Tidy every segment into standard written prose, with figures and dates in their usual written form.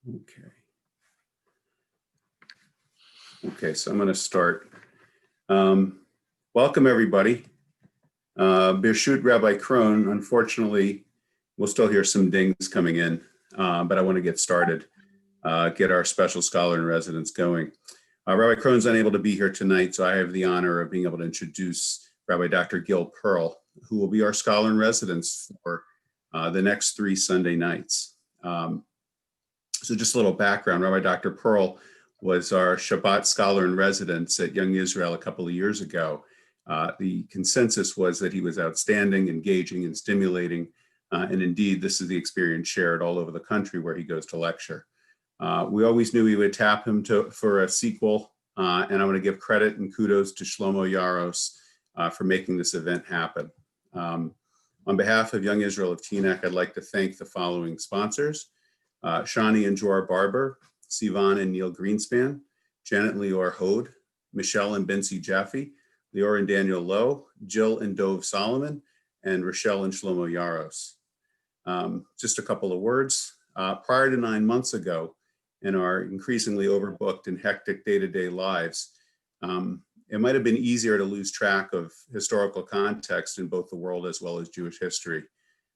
Okay. Okay, so I'm going to start. Welcome, everybody. Birshut Rabbi Krohn. Unfortunately, we'll still hear some dings coming in, but I want to get started, get our special scholar in residence going. Rabbi Krohn's unable to be here tonight, so I have the honor of being able to introduce Rabbi Dr. Gil Perl, who will be our scholar in residence for the next 3 Sunday nights. So just a little background, Rabbi Dr. Perl was our Shabbat scholar in residence at Young Israel a couple of years ago. The consensus was that he was outstanding, engaging, and stimulating. And indeed, this is the experience shared all over the country where he goes to lecture. We always knew we would tap him for a sequel. And I want to give credit and kudos to Shlomo Yaros for making this event happen. On behalf of Young Israel of Teaneck, I'd like to thank the following sponsors: Shani and Jor Barber, Sivan and Neil Greenspan, Janet and Leor Hode, Michelle and Bensi Jaffe, Leor and Daniel Lowe, Jill and Dove Solomon, and Rochelle and Shlomo Yaros. Just a couple of words. Prior to 9 months ago, in our increasingly overbooked and hectic day-to-day lives, it might have been easier to lose track of historical context in both the world as well as Jewish history.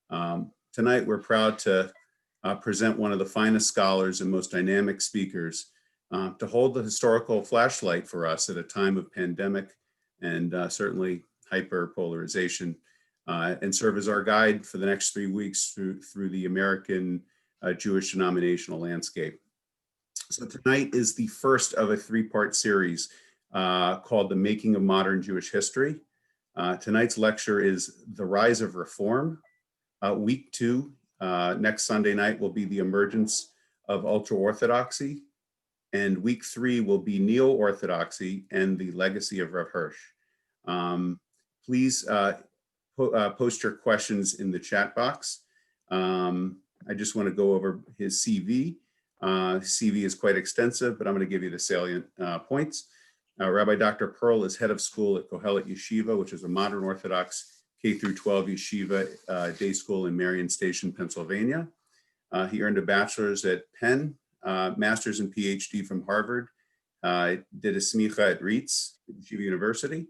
Tonight, we're proud to present one of the finest scholars and most dynamic speakers to hold the historical flashlight for us at a time of pandemic and certainly hyperpolarization, and serve as our guide for the next 3 weeks through the American Jewish denominational landscape. So tonight is the first of a 3-part series called The Making of Modern Jewish History. Tonight's lecture is The Rise of Reform. Week 2, next Sunday night, will be The Emergence of Ultra-Orthodoxy. And week 3 will be Neo-Orthodoxy and the Legacy of Rav Hirsch. Please post your questions in the chat box. I just want to go over his CV. CV is quite extensive, but I'm going to give you the salient points. Rabbi Dr. Perl is head of school at Kohelet Yeshiva, which is a modern Orthodox K-12 yeshiva day school in Marion Station, Pennsylvania. He earned a bachelor's at Penn, master's and PhD from Harvard, did a smicha at RIETS, Yeshiva University.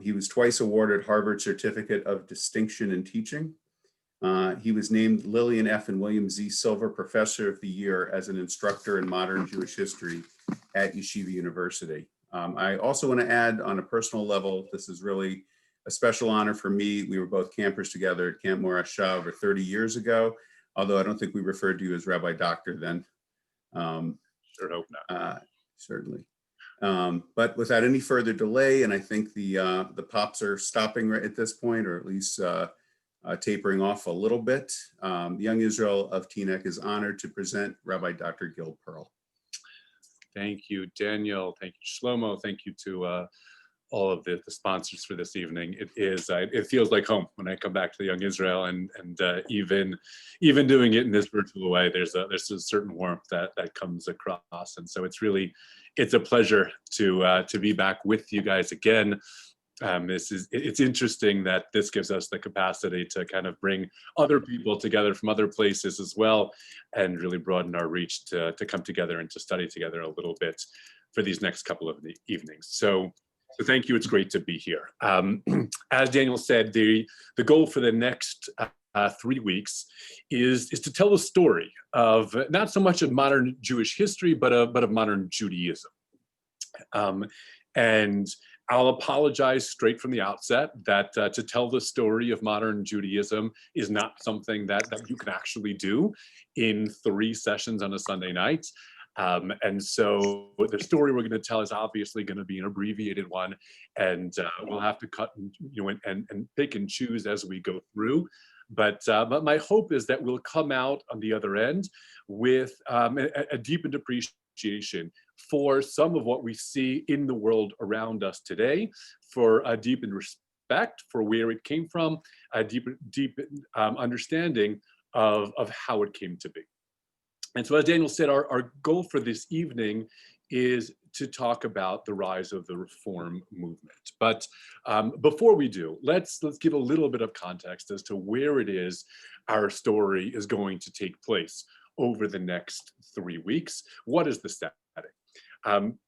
He was twice awarded Harvard Certificate of Distinction in Teaching. He was named Lillian F. and William Z. Silver Professor of the Year as an instructor in modern Jewish history at Yeshiva University. I also want to add, on a personal level, this is really a special honor for me. We were both campers together at Camp Morashah over 30 years ago, although I don't think we referred to you as Rabbi Doctor then. Sure hope not. Certainly. But without any further delay, and I think the pops are stopping right at this point, or at least tapering off a little bit, the Young Israel of Teaneck is honored to present Rabbi Dr. Gil Perl. Thank you, Daniel. Thank you, Shlomo. Thank you to all of the sponsors for this evening. It feels like home when I come back to the Young Israel, and even doing it in this virtual way, there's a certain warmth that comes across, and so it's a pleasure to be back with you guys again. It's interesting that this gives us the capacity to kind of bring other people together from other places as well, and really broaden our reach to come together and to study together a little bit for these next couple of evenings. So thank you. It's great to be here. As Daniel said, the goal for the next 3 weeks is to tell the story of not so much of modern Jewish history, but of modern Judaism. And I'll apologize straight from the outset that to tell the story of modern Judaism is not something that you can actually do in 3 sessions on a Sunday night. And so the story we're going to tell is obviously going to be an abbreviated one, and we'll have to cut and pick and choose as we go through. But my hope is that we'll come out on the other end with a deepened appreciation for some of what we see in the world around us today, for a deepened respect for where it came from, a deep understanding of how it came to be. And so, as Daniel said, our goal for this evening is to talk about the rise of the Reform movement. But before we do, let's give a little bit of context as to where it is our story is going to take place over the next 3 weeks. What is the setting? Um,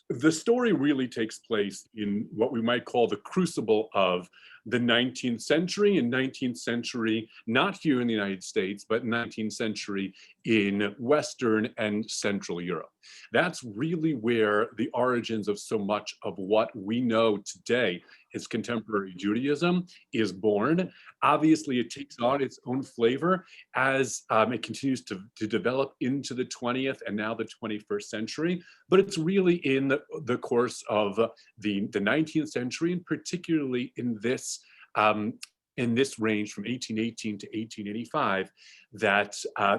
the story really takes place in what we might call the crucible of the 19th century, and 19th century, not here in the United States, but 19th century in Western and Central Europe. That's really where the origins of so much of what we know today as contemporary Judaism is born. Obviously, it takes on its own flavor as it continues to develop into the 20th and now the 21st century. But it's really in the course of the 19th century, and particularly in this range from 1818 to 1885, that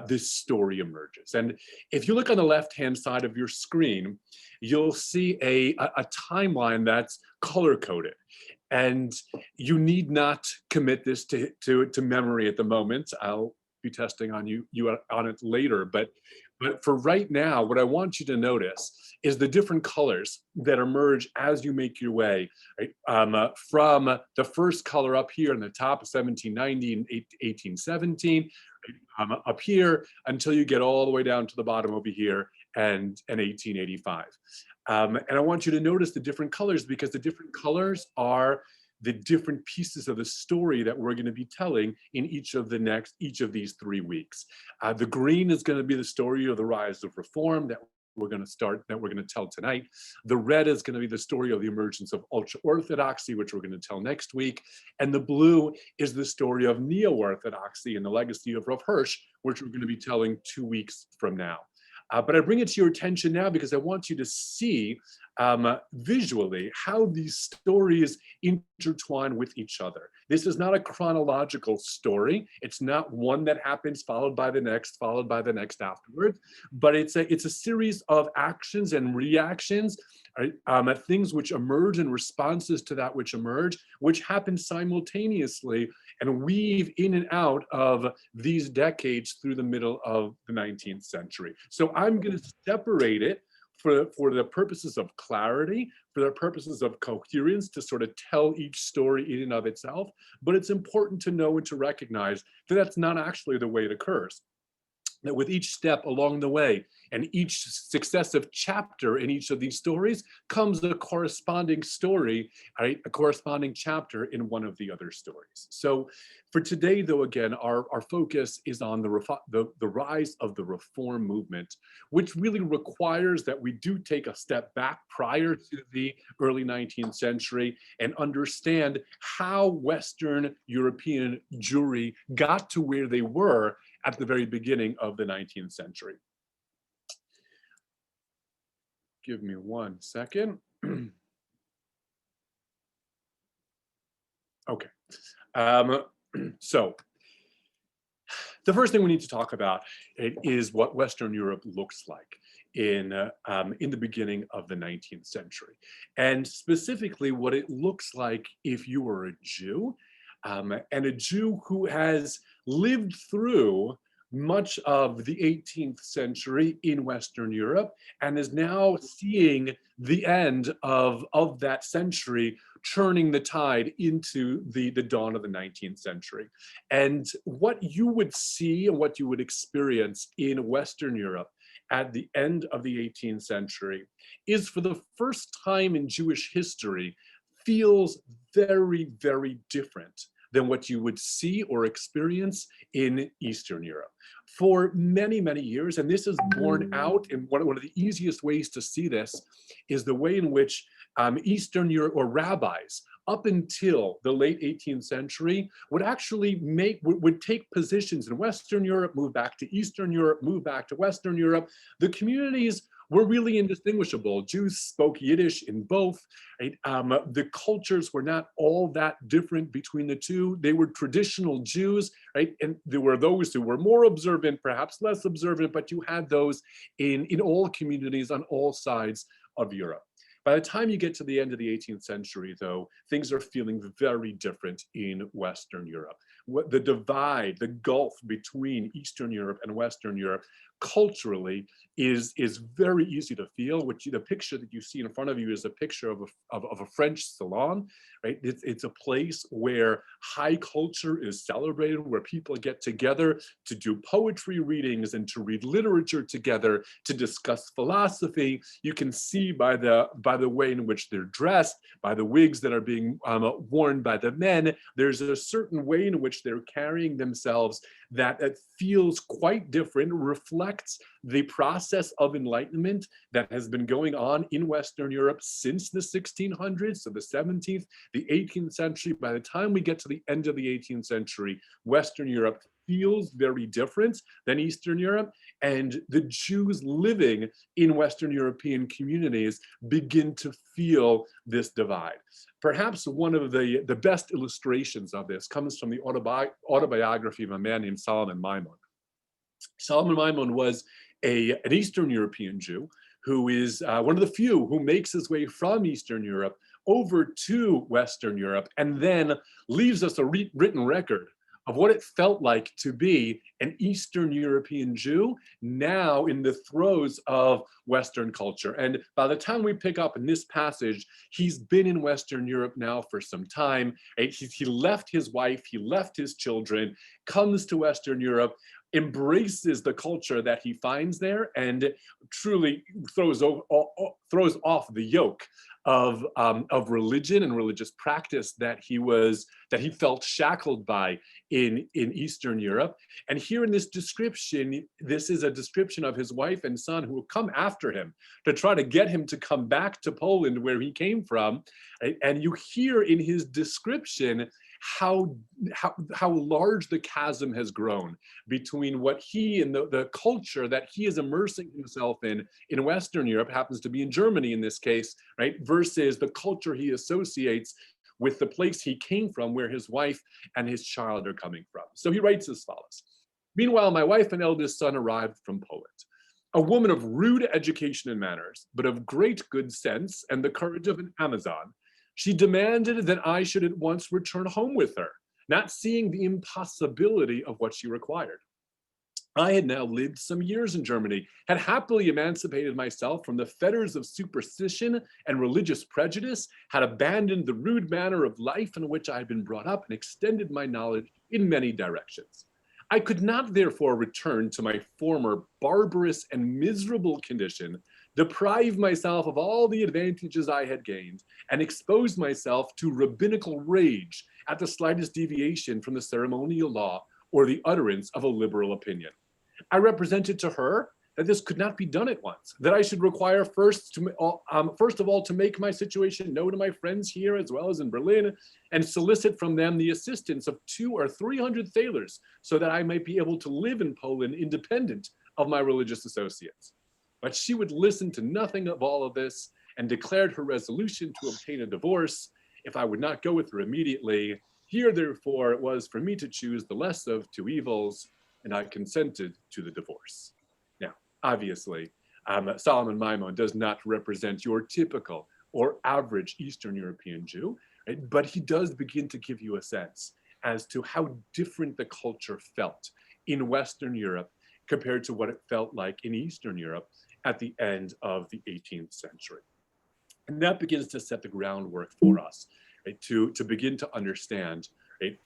this story emerges. And if you look on the left-hand side of your screen, you'll see a timeline that's color-coded. And you need not commit this to memory at the moment. I'll be testing on you on it later, but for right now, what I want you to notice is the different colors that emerge as you make your way, right? From the first color up here in the top, 1790 and 1817, up here until you get all the way down to the bottom over here and 1885. And I want you to notice the different colors, because the different colors are the different pieces of the story that we're going to be telling in each of these 3 weeks. The green is going to be the story of the rise of reform that we're going to tell tonight. The red is going to be the story of the emergence of ultra-Orthodoxy, which we're going to tell next week. And the blue is the story of neo-Orthodoxy and the legacy of Rav Hirsch, which we're going to be telling 2 weeks from now. But I bring it to your attention now because I want you to see visually how these stories intertwine with each other. This is not a chronological story. It's not one that happens followed by the next afterwards, but it's a series of actions and reactions, right? Things which emerge and responses to that which emerge, which happen simultaneously and weave in and out of these decades through the middle of the 19th century. So I'm going to separate it for the purposes of clarity, for the purposes of coherence, to sort of tell each story in and of itself. But it's important to know and to recognize that that's not actually the way it occurs. That with each step along the way and each successive chapter in each of these stories comes a corresponding story, right? A corresponding chapter in one of the other stories. So for today, though, again, our focus is on the rise of the reform movement, which really requires that we do take a step back prior to the early 19th century and understand how Western European Jewry got to where they were at the very beginning of the 19th century. Give me 1 second. Okay. So the first thing we need to talk about is what Western Europe looks like in the beginning of the 19th century, and specifically what it looks like if you were a Jew, and a Jew who has lived through much of the 18th century in Western Europe and is now seeing the end of that century churning the tide into the dawn of the 19th century. And what you would see and what you would experience in Western Europe at the end of the 18th century is, for the first time in Jewish history, feels very, very different than what you would see or experience in Eastern Europe. For many, many years, and this is borne out in one of the easiest ways to see this is the way in which Eastern Europe, or rabbis, up until the late 18th century, would actually would take positions in Western Europe, move back to Eastern Europe, move back to Western Europe. The communities were really indistinguishable. Jews spoke Yiddish in both. Right? The cultures were not all that different between the two. They were traditional Jews, right? And there were those who were more observant, perhaps less observant, but you had those in all communities on all sides of Europe. By the time you get to the end of the 18th century, though, things are feeling very different in Western Europe. The divide, the gulf between Eastern Europe and Western Europe culturally is very easy to feel. The picture that you see in front of you is a picture of a French salon, right? It's a place where high culture is celebrated, where people get together to do poetry readings and to read literature together, to discuss philosophy. You can see by the way in which they're dressed, by the wigs that are being worn by the men, there's a certain way in which they're carrying themselves that it feels quite different, reflects the process of enlightenment that has been going on in Western Europe since the 1600s, so the 17th, the 18th century. By the time we get to the end of the 18th century, Western Europe feels very different than Eastern Europe, and the Jews living in Western European communities begin to feel this divide. Perhaps one of the best illustrations of this comes from the autobiography of a man named Solomon Maimon. Solomon Maimon was an Eastern European Jew who is one of the few who makes his way from Eastern Europe over to Western Europe and then leaves us a written record of what it felt like to be an Eastern European Jew now in the throes of Western culture. And by the time we pick up in this passage, he's been in Western Europe now for some time. He left his wife, he left his children, comes to Western Europe, embraces the culture that he finds there, and truly throws off the yoke of religion and religious practice that he felt shackled by in Eastern Europe. And here in this description, this is a description of his wife and son who will come after him to try to get him to come back to Poland where he came from. And you hear in his description how large the chasm has grown between what he and the culture that he is immersing himself in Western Europe, happens to be in Germany in this case, right, versus the culture he associates with the place he came from, where his wife and his child are coming from. So he writes as follows: "Meanwhile, my wife and eldest son arrived from Poland, a woman of rude education and manners, but of great good sense and the courage of an Amazon. She demanded that I should at once return home with her, not seeing the impossibility of what she required. I had now lived some years in Germany, had happily emancipated myself from the fetters of superstition and religious prejudice, had abandoned the rude manner of life in which I had been brought up, and extended my knowledge in many directions. I could not therefore return to my former barbarous and miserable condition, deprive myself of all the advantages I had gained, and expose myself to rabbinical rage at the slightest deviation from the ceremonial law or the utterance of a liberal opinion. I represented to her that this could not be done at once, that I should require first of all to make my situation known to my friends here as well as in Berlin, and solicit from them the assistance of 200 or 300 thalers, so that I might be able to live in Poland independent of my religious associates. But she would listen to nothing of all of this, and declared her resolution to obtain a divorce if I would not go with her immediately. Here, therefore, it was for me to choose the less of two evils, and I consented to the divorce." Now, obviously, Solomon Maimon does not represent your typical or average Eastern European Jew, right? But he does begin to give you a sense as to how different the culture felt in Western Europe compared to what it felt like in Eastern Europe at the end of the 18th century. And that begins to set the groundwork for us, right, to begin to understand, right,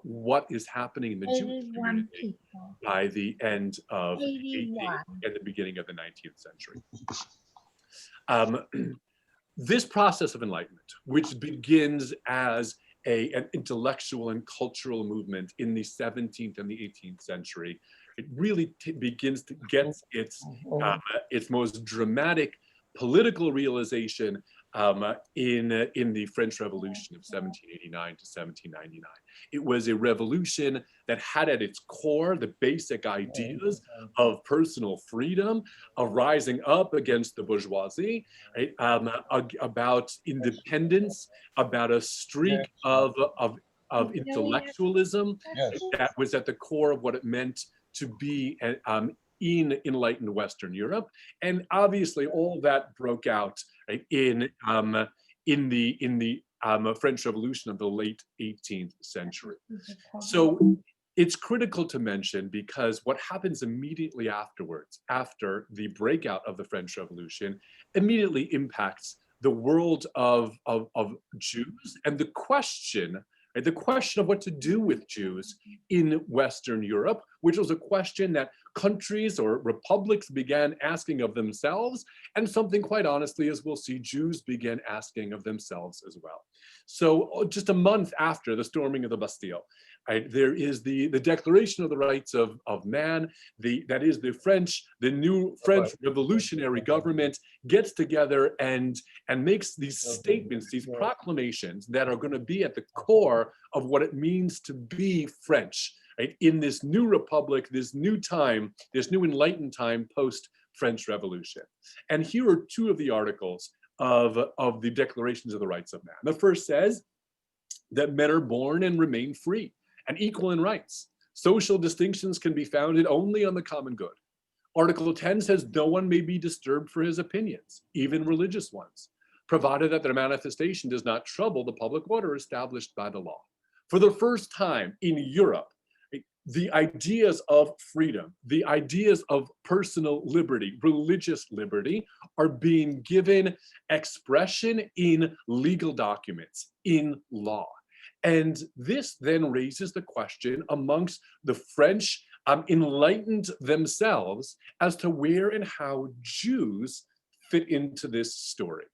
what is happening in the Jewish community by the end of the 18th and the beginning of the 19th century. This process of enlightenment, which begins as an intellectual and cultural movement in the 17th and the 18th century, it really begins to get its most dramatic political realization in the French Revolution of 1789 to 1799. It was a revolution that had at its core the basic ideas of personal freedom, of rising up against the bourgeoisie, right? About independence, about a streak of intellectualism that was at the core of what it meant to be in enlightened Western Europe. And obviously all that broke out, right, in the French Revolution of the late 18th century. So it's critical to mention, because what happens immediately afterwards, after the breakout of the French Revolution, immediately impacts the world of Jews and the question, right, the question of what to do with Jews in Western Europe, which was a question that countries or republics began asking of themselves, and something quite honestly, as we'll see, Jews began asking of themselves as well. So just a month after the storming of the Bastille, right, there is the Declaration of the Rights of Man. That is the new French revolutionary government gets together and makes these statements, these proclamations that are going to be at the core of what it means to be French, right, in this new republic, this new time, this new enlightened time post-French Revolution. And here are two of the articles of the Declarations of the Rights of Man. The first says that men are born and remain free and equal in rights. Social distinctions can be founded only on the common good. Article 10 says no one may be disturbed for his opinions, even religious ones, provided that their manifestation does not trouble the public order established by the law. For the first time in Europe, the ideas of freedom, the ideas of personal liberty, religious liberty, are being given expression in legal documents, in law. And this then raises the question amongst the French enlightened themselves as to where and how Jews fit into this story.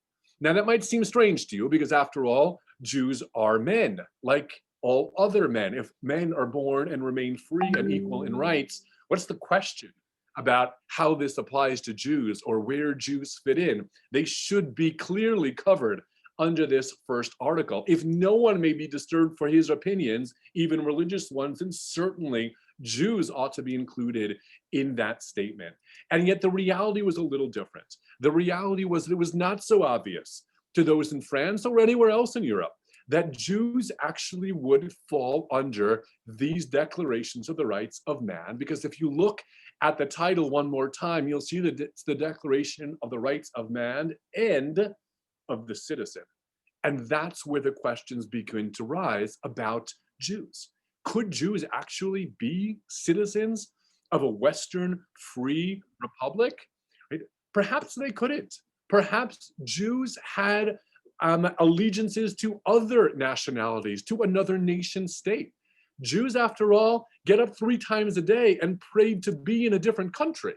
Now, that might seem strange to you because, after all, Jews are men, like all other men. If men are born and remain free and equal in rights, what's the question about how this applies to Jews or where Jews fit in? They should be clearly covered under this first article. If no one may be disturbed for his opinions, even religious ones, then certainly Jews ought to be included in that statement. And yet the reality was a little different. The reality was that it was not so obvious to those in France or anywhere else in Europe that Jews actually would fall under these declarations of the rights of man. Because if you look at the title one more time, you'll see that it's the Declaration of the Rights of Man and of the citizen. And that's where the questions begin to rise about Jews. Could Jews actually be citizens of a Western free republic? Right? Perhaps they couldn't. Perhaps Jews had allegiances to other nationalities, to another nation state. Jews, after all, get up 3 times a day and pray to be in a different country.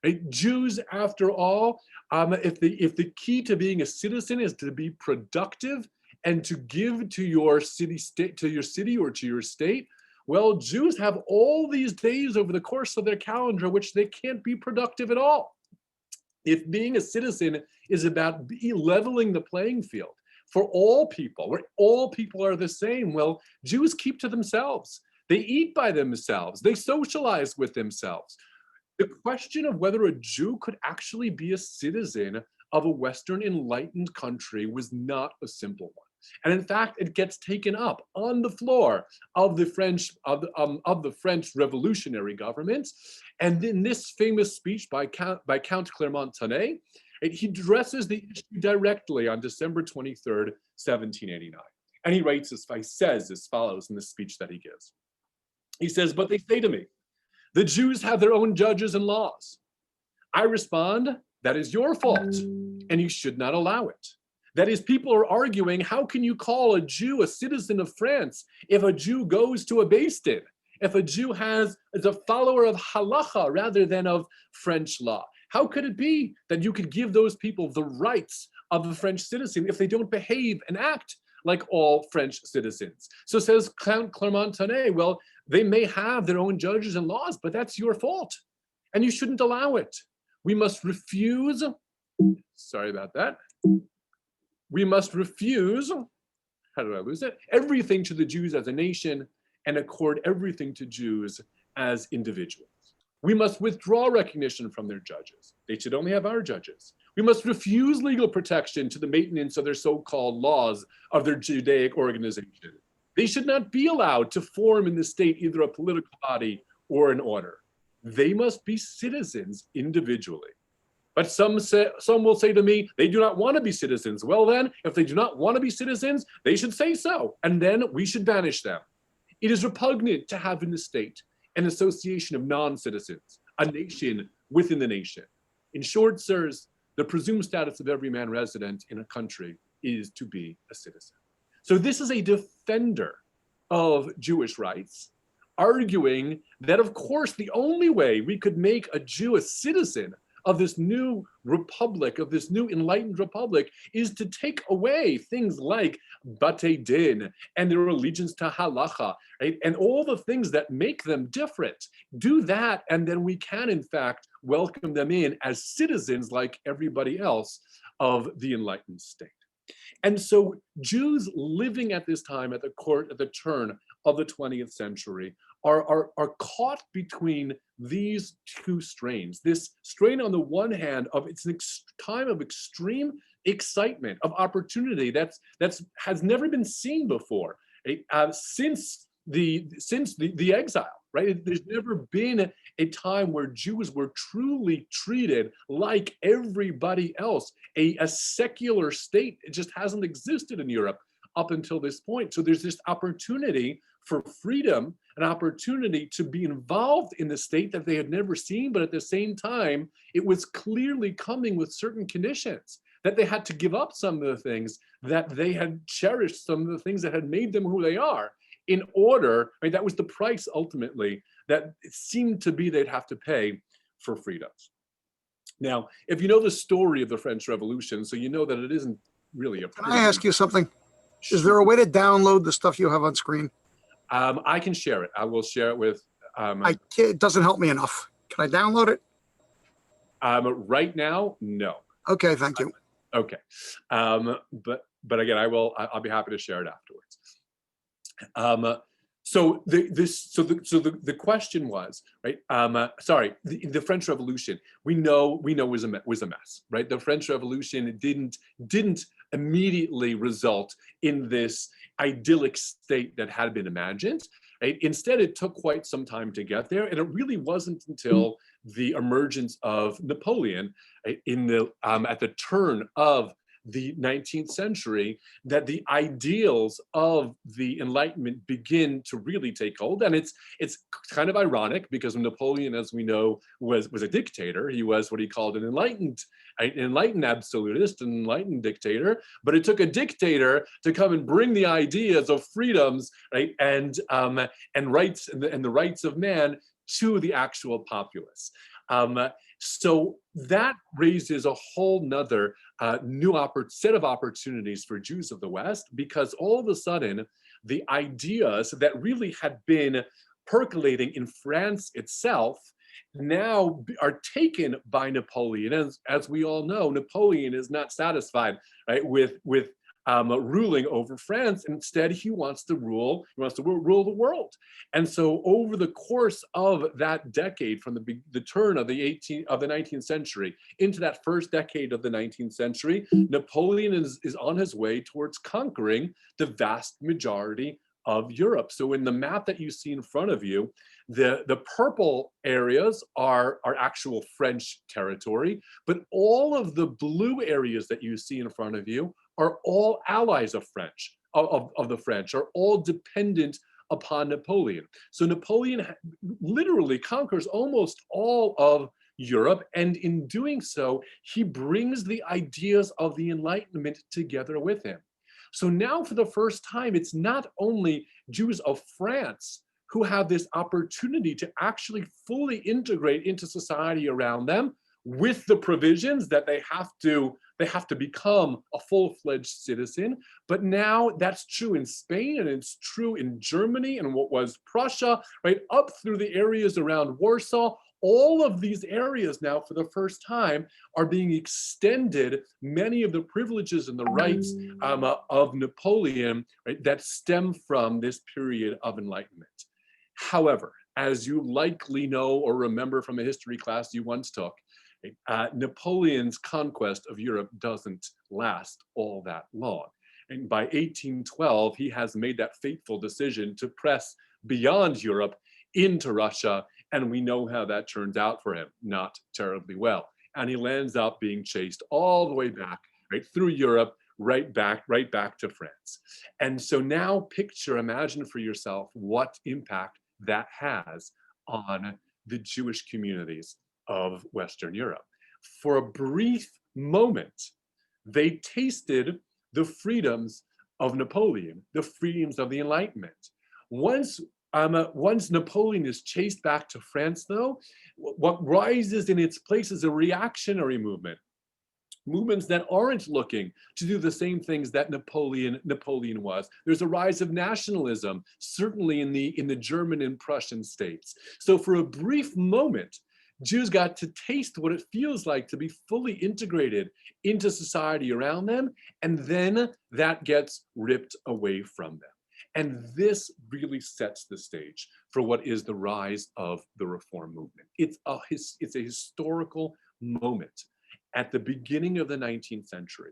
Right? Jews, after all, if the key to being a citizen is to be productive and to give to your city or to your state, well, Jews have all these days over the course of their calendar which they can't be productive at all. If being a citizen is about leveling the playing field for all people, where all people are the same, well, Jews keep to themselves. They eat by themselves. They socialize with themselves. The question of whether a Jew could actually be a citizen of a Western enlightened country was not a simple one. And in fact, it gets taken up on the floor of the French revolutionary government. And in this famous speech by Count Clermont-Tonnet, he addresses the issue directly on December 23rd, 1789. And he says as follows in the speech that he gives. He says, "But they say to me, the Jews have their own judges and laws. I respond, that is your fault, and you should not allow it. That is, people are arguing, how can you call a Jew a citizen of France if a Jew goes to a Beis Din, if a Jew is a follower of halacha rather than of French law? How could it be that you could give those people the rights of a French citizen if they don't behave and act like all French citizens?" So says Count Clermont-Tonnet, well, they may have their own judges and laws, but that's your fault, and you shouldn't allow it. We must refuse, sorry about that. We must refuse, how did I lose it? Everything to the Jews as a nation and accord everything to Jews as individuals. We must withdraw recognition from their judges. They should only have our judges. We must refuse legal protection to the maintenance of their so-called laws of their Judaic organization. They should not be allowed to form in the state either a political body or an order. They must be citizens individually. But some will say to me, they do not want to be citizens. Well then, if they do not want to be citizens, they should say so, and then we should banish them. It is repugnant to have in the state an association of non-citizens, a nation within the nation. In short, sirs, the presumed status of every man resident in a country is to be a citizen. So this is a defender of Jewish rights, arguing that, of course, the only way we could make a Jew a citizen of this new republic, of this new enlightened republic, is to take away things like Batei Din and their allegiance to halacha, right? And all the things that make them different. Do that, and then we can, in fact, welcome them in as citizens like everybody else of the enlightened state. And so Jews living at this time at the turn of the 20th century are caught between these two strains. This strain on the one hand of it's an time of extreme excitement, of opportunity that's has never been seen before, since the exile, right? There's never been a time where Jews were truly treated like everybody else. A secular state, it just hasn't existed in Europe up until this point. So there's this opportunity for freedom, an opportunity to be involved in the state that they had never seen, but at the same time, it was clearly coming with certain conditions, that they had to give up some of the things that they had cherished, some of the things that had made them who they are, in order, right, that was the price ultimately that it seemed to be they'd have to pay for freedoms. Now, if you know the story of the French Revolution, so you know that it isn't really a— Can I ask you something? Is there a way to download the stuff you have on screen? I can share it. I will share it with— it doesn't help me enough. Can I download it? Right now, no. Okay, thank you. Okay. But again, I'll be happy to share it afterwards. So the question was, right? The French Revolution, we know was a mess, right? The French Revolution didn't immediately result in this idyllic state that had been imagined. Right? Instead, it took quite some time to get there, and it really wasn't until the emergence of Napoleon, right, at the turn of the 19th century that the ideals of the Enlightenment begin to really take hold. And it's kind of ironic because Napoleon, as we know, was a dictator. He was what he called an enlightened absolutist, an enlightened dictator. But it took a dictator to come and bring the ideas of freedoms, right, and rights and the rights of man to the actual populace. So that raises a whole nother new set of opportunities for Jews of the West, because all of a sudden, the ideas that really had been percolating in France itself now are taken by Napoleon. As we all know, Napoleon is not satisfied, right, with ruling over France. Instead, he wants to rule the world. And so over the course of that decade, from the turn of the 19th century into that first decade of the 19th century, Napoleon is on his way towards conquering the vast majority of Europe. So in the map that you see in front of you, the purple areas are actual French territory, but all of the blue areas that you see in front of you are all allies of the French, are all dependent upon Napoleon. So Napoleon literally conquers almost all of Europe, and in doing so, he brings the ideas of the Enlightenment together with him. So now, for the first time, it's not only Jews of France who have this opportunity to actually fully integrate into society around them, with the provisions that they have to become a full-fledged citizen. But now that's true in Spain, and it's true in Germany and what was Prussia, right, up through the areas around Warsaw. All of these areas now, for the first time, are being extended many of the privileges and the rights of Napoleon, right, that stem from this period of enlightenment. However, as you likely know or remember from a history class you once took, Napoleon's conquest of Europe doesn't last all that long. And by 1812, he has made that fateful decision to press beyond Europe into Russia, and we know how that turns out for him, not terribly well. And he lands up being chased all the way back, right through Europe, right back to France. And so now imagine for yourself what impact that has on the Jewish communities of Western Europe. For a brief moment, they tasted the freedoms of Napoleon, the freedoms of the Enlightenment. Once Napoleon is chased back to France, though, what rises in its place is a reactionary movement. Movements that aren't looking to do the same things that Napoleon was. There's a rise of nationalism, certainly in the German and Prussian states. So for a brief moment, Jews got to taste what it feels like to be fully integrated into society around them, and then that gets ripped away from them. And this really sets the stage for what is the rise of the Reform movement. It's a historical moment at the beginning of the 19th century,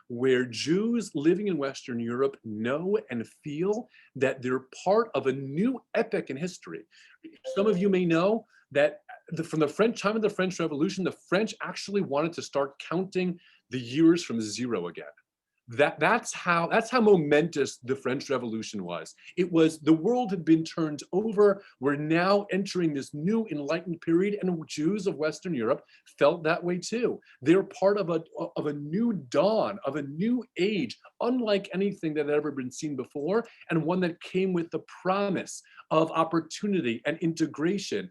where Jews living in Western Europe know and feel that they're part of a new epoch in history. Some of you may know that from the time of the French Revolution, the French actually wanted to start counting the years from zero again. That's how momentous the French Revolution was. It was, the world had been turned over. We're now entering this new enlightened period, and Jews of Western Europe felt that way too. They're part of a new dawn, of a new age, unlike anything that had ever been seen before, and one that came with the promise of opportunity and integration.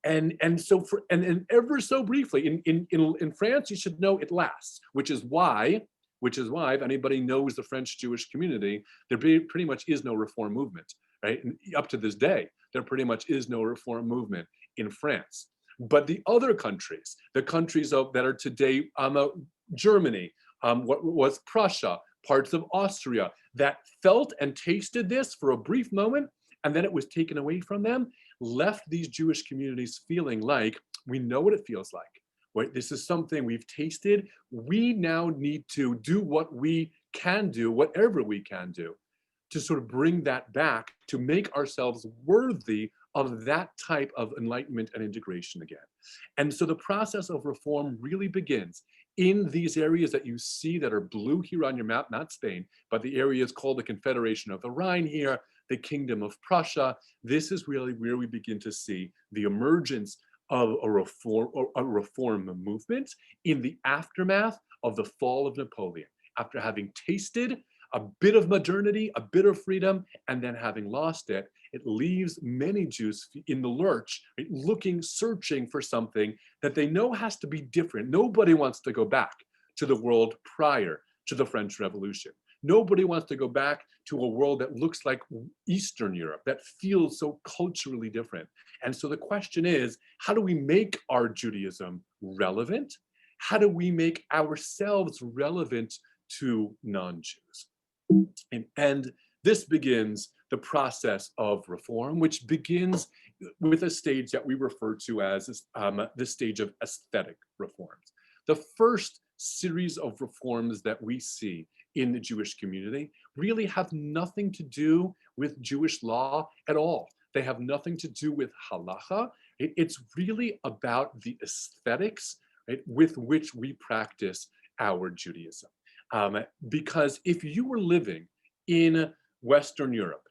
And ever so briefly, in France, you should know it lasts, which is why, if anybody knows the French Jewish community, there pretty much is no Reform movement, right? And up to this day, there pretty much is no Reform movement in France. But the other countries, the countries that are today Germany, what was Prussia, parts of Austria, that felt and tasted this for a brief moment, and then it was taken away from them, left these Jewish communities feeling like, we know what it feels like. Right? This is something we've tasted. We now need to do what we can do, whatever we can do, to sort of bring that back, to make ourselves worthy of that type of enlightenment and integration again. And so the process of reform really begins in these areas that you see that are blue here on your map, not Spain, but the areas called the Confederation of the Rhine here, the Kingdom of Prussia. This is really where we begin to see the emergence of a reform movement in the aftermath of the fall of Napoleon, after having tasted a bit of modernity, a bit of freedom, and then having lost it. It leaves many Jews in the lurch, looking, searching for something that they know has to be different. Nobody wants to go back to the world prior to the French Revolution. Nobody wants to go back to a world that looks like Eastern Europe, that feels so culturally different. And so the question is, how do we make our Judaism relevant? How do we make ourselves relevant to non-Jews? And this begins the process of reform, which begins with a stage that we refer to as the stage of aesthetic reforms. The first series of reforms that we see in the Jewish community really have nothing to do with Jewish law at all. They have nothing to do with halacha. It's really about the aesthetics, right, with which we practice our Judaism. Because if you were living in Western Europe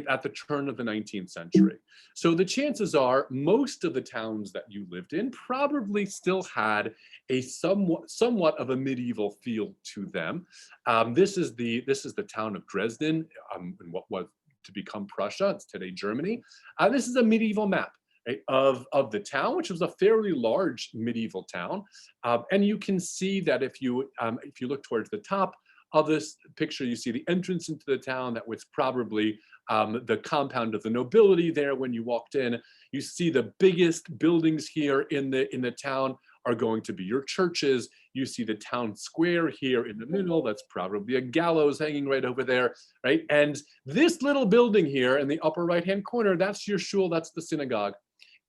at the turn of the 19th century, so the chances are most of the towns that you lived in probably still had a somewhat of a medieval feel to them. This is the town of Dresden, in what was to become Prussia. It's today Germany. This is a medieval map, right, of the town, which was a fairly large medieval town. And you can see that if you look towards the top of this picture, you see the entrance into the town. That was probably the compound of the nobility there when you walked in. You see the biggest buildings here in the town are going to be your churches. You see the town square here in the middle. That's probably a gallows hanging right over there, right? And this little building here in the upper right-hand corner, that's your shul, that's the synagogue.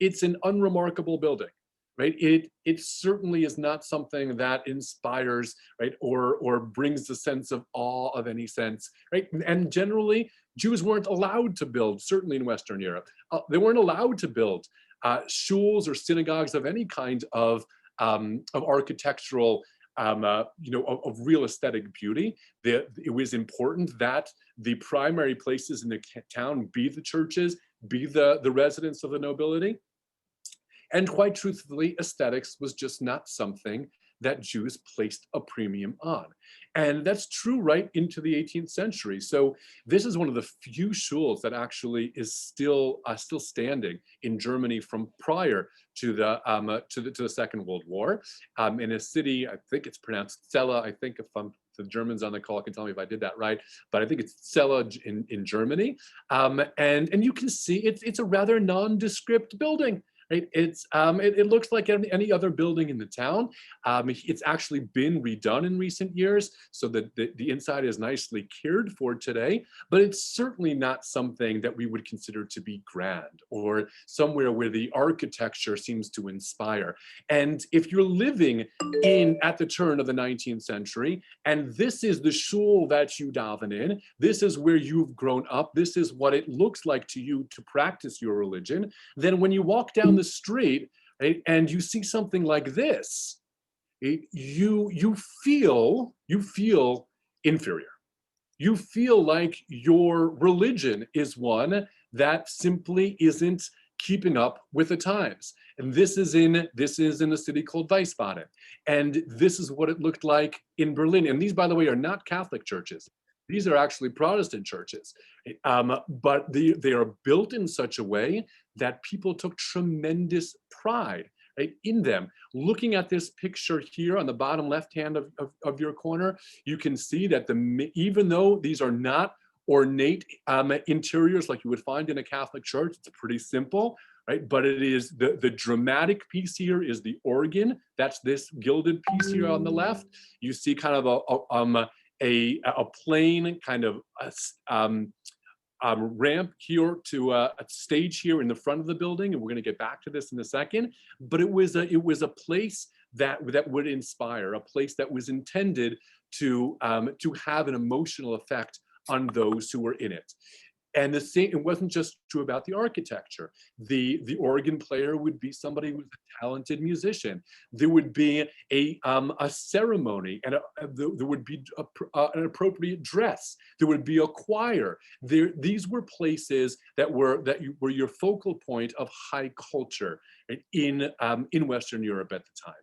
It's an unremarkable building, right? It certainly is not something that inspires, right, or brings a sense of awe of any sense, right? And generally, Jews weren't allowed to build, certainly in Western Europe, they weren't allowed to build shuls or synagogues of any kind of architectural, of real aesthetic beauty. It was important that the primary places in the town be the churches, be the residence of the nobility. And quite truthfully, aesthetics was just not something that Jews placed a premium on. And that's true right into the 18th century. So this is one of the few shuls that actually is still standing in Germany from prior to the Second World War, in a city, I think it's pronounced Celle. I think if the Germans on the call can tell me if I did that right, but I think it's Celle in Germany. And you can see it's a rather nondescript building. Right? It looks like any other building in the town. It's actually been redone in recent years, so that the inside is nicely cared for today, but it's certainly not something that we would consider to be grand or somewhere where the architecture seems to inspire. And if you're living at the turn of the 19th century, and this is the shul that you daven in, this is where you've grown up, this is what it looks like to you to practice your religion, then when you walk down the street, right, and you see something like this, right, you feel inferior. You feel like your religion is one that simply isn't keeping up with the times. And this is in a city called Wiesbaden. And this is what it looked like in Berlin. And these, by the way, are not Catholic churches. These are actually Protestant churches, but they are built in such a way that people took tremendous pride, right, in them. Looking at this picture here on the bottom left hand of your corner, you can see that even though these are not ornate interiors like you would find in a Catholic church, it's pretty simple, right? But it is the dramatic piece here is the organ. That's this gilded piece here on the left. You see kind of a plain kind of ramp here to a stage here in the front of the building, and we're going to get back to this in a second. But it was a place that would inspire, a place that was intended to have an emotional effect on those who were in it. And the same, it wasn't just true about the architecture. The organ player would be somebody who was a talented musician. There would be a ceremony, and there would be an appropriate dress. There would be a choir. These were places that were your focal point of high culture, right, in Western Europe at the time.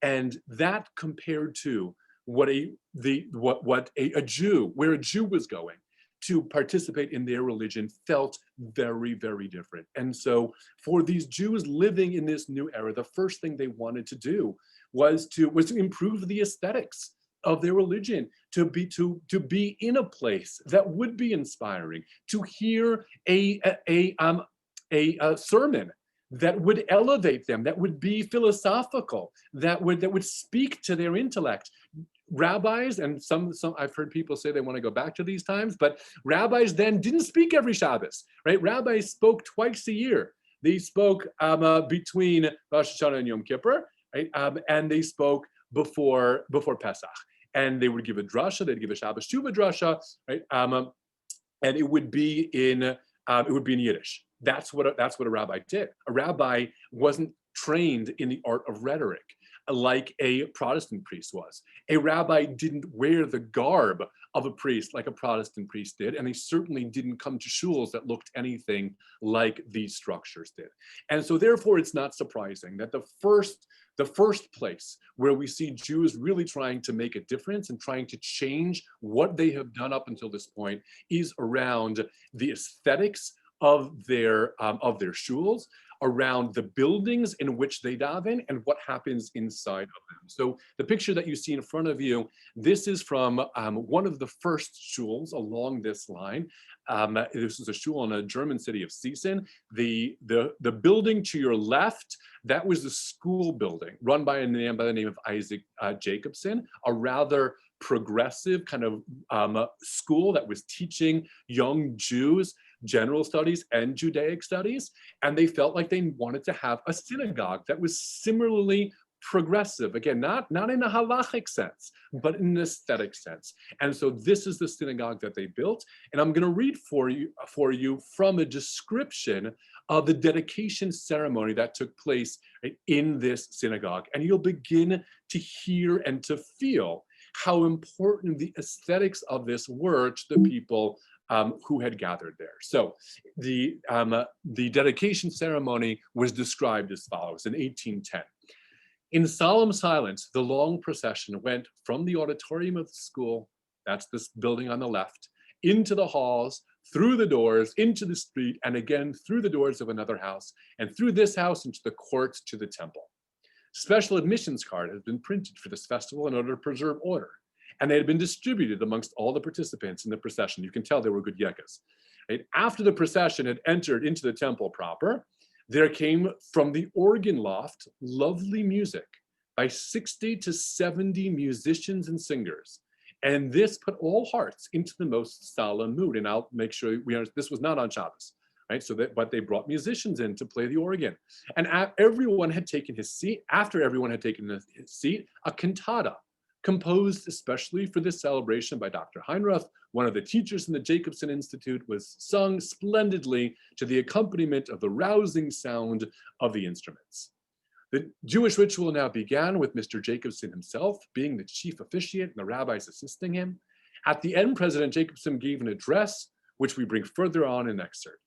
And that compared to where a Jew was going to participate in their religion felt very, very different. And so for these Jews living in this new era, the first thing they wanted to do was to improve the aesthetics of their religion, to be in a place that would be inspiring, to hear a sermon that would elevate them, that would be philosophical, that would speak to their intellect. Rabbis, and some I've heard people say they want to go back to these times, but rabbis then didn't speak every Shabbos, right? Rabbis spoke twice a year. They spoke between Rosh Hashanah and Yom Kippur, right? And they spoke before Pesach. And they would give a drasha, they'd give a Shabbos Shuvah drasha, right? And it would be in Yiddish. That's what a rabbi did. A rabbi wasn't trained in the art of rhetoric like a Protestant priest was. A rabbi didn't wear the garb of a priest like a Protestant priest did, and they certainly didn't come to shuls that looked anything like these structures did. And so therefore it's not surprising that the first place where we see Jews really trying to make a difference and trying to change what they have done up until this point is around the aesthetics of their shuls, around the buildings in which they daven, and what happens inside of them. So the picture that you see in front of you, this is from one of the first shuls along this line. This is a shul in a German city of Seesen. The building to your left, that was the school building run by a man by the name of Isaac Jacobson, a rather progressive kind of school that was teaching young Jews general studies and Judaic studies, and they felt like they wanted to have a synagogue that was similarly progressive, again, not in a halachic sense, but in an aesthetic sense. And so this is the synagogue that they built, and I'm going to read for you from a description of the dedication ceremony that took place in this synagogue, and you'll begin to hear and to feel how important the aesthetics of this were to the people who had gathered there. So the dedication ceremony was described as follows in 1810. In solemn silence, the long procession went from the auditorium of the school, that's this building on the left, into the halls, through the doors, into the street, and again through the doors of another house, and through this house into the courts to the temple. Special admissions card had been printed for this festival in order to preserve order, and they had been distributed amongst all the participants in the procession. You can tell they were good yekas. Right? After the procession had entered into the temple proper, there came from the organ loft lovely music by 60 to 70 musicians and singers. And this put all hearts into the most solemn mood. And I'll make sure we understand this was not on Shabbos, right? But they brought musicians in to play the organ. And everyone had taken his seat. After everyone had taken his seat, a cantata composed especially for this celebration by Dr. Heinroth, one of the teachers in the Jacobson Institute, was sung splendidly to the accompaniment of the rousing sound of the instruments. The Jewish ritual now began with Mr. Jacobson himself being the chief officiant and the rabbis assisting him. At the end, President Jacobson gave an address, which we bring further on in excerpt.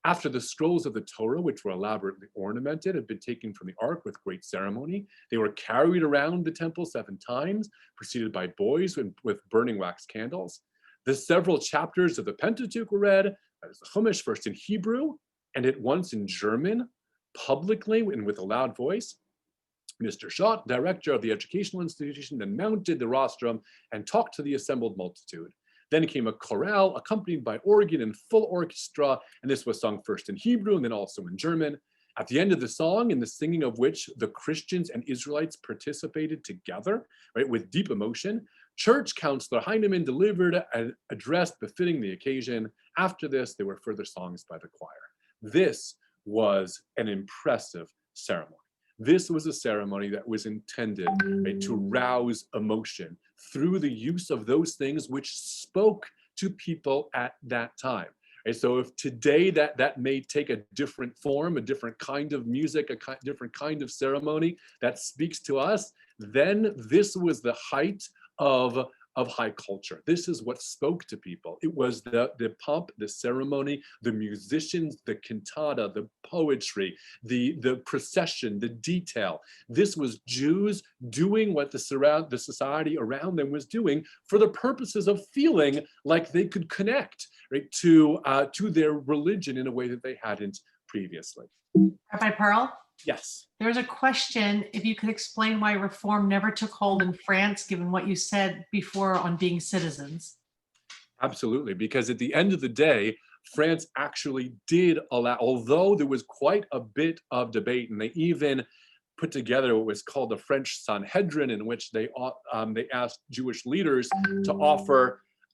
After the scrolls of the Torah, which were elaborately ornamented, had been taken from the ark with great ceremony, they were carried around the temple 7 times, preceded by boys with burning wax candles. The several chapters of the Pentateuch were read, that is the Chumash, first in Hebrew, and at once in German, publicly and with a loud voice. Mr. Schott, director of the educational institution, then mounted the rostrum and talked to the assembled multitude. Then came a chorale accompanied by organ and full orchestra, and this was sung first in Hebrew and then also in German. At the end of the song, in the singing of which the Christians and Israelites participated together, right, with deep emotion, Church Counselor Heinemann delivered an address befitting the occasion. After this, there were further songs by the choir. This was an impressive ceremony. This was a ceremony that was intended, right, to rouse emotion through the use of those things which spoke to people at that time. Right? So if today that may take a different form, a different kind of music, different kind of ceremony that speaks to us, then this was the height of high culture. This is what spoke to people. It was the pomp, the ceremony, the musicians, the cantata, the poetry, the procession, the detail. This was Jews doing what the society around them was doing for the purposes of feeling like they could connect, right, to their religion in a way that they hadn't previously. Rabbi Perl? Yes. There's a question, if you could explain why reform never took hold in France, given what you said before on being citizens. Absolutely, because at the end of the day, France actually did allow, although there was quite a bit of debate, and they even put together what was called the French Sanhedrin, in which they asked Jewish leaders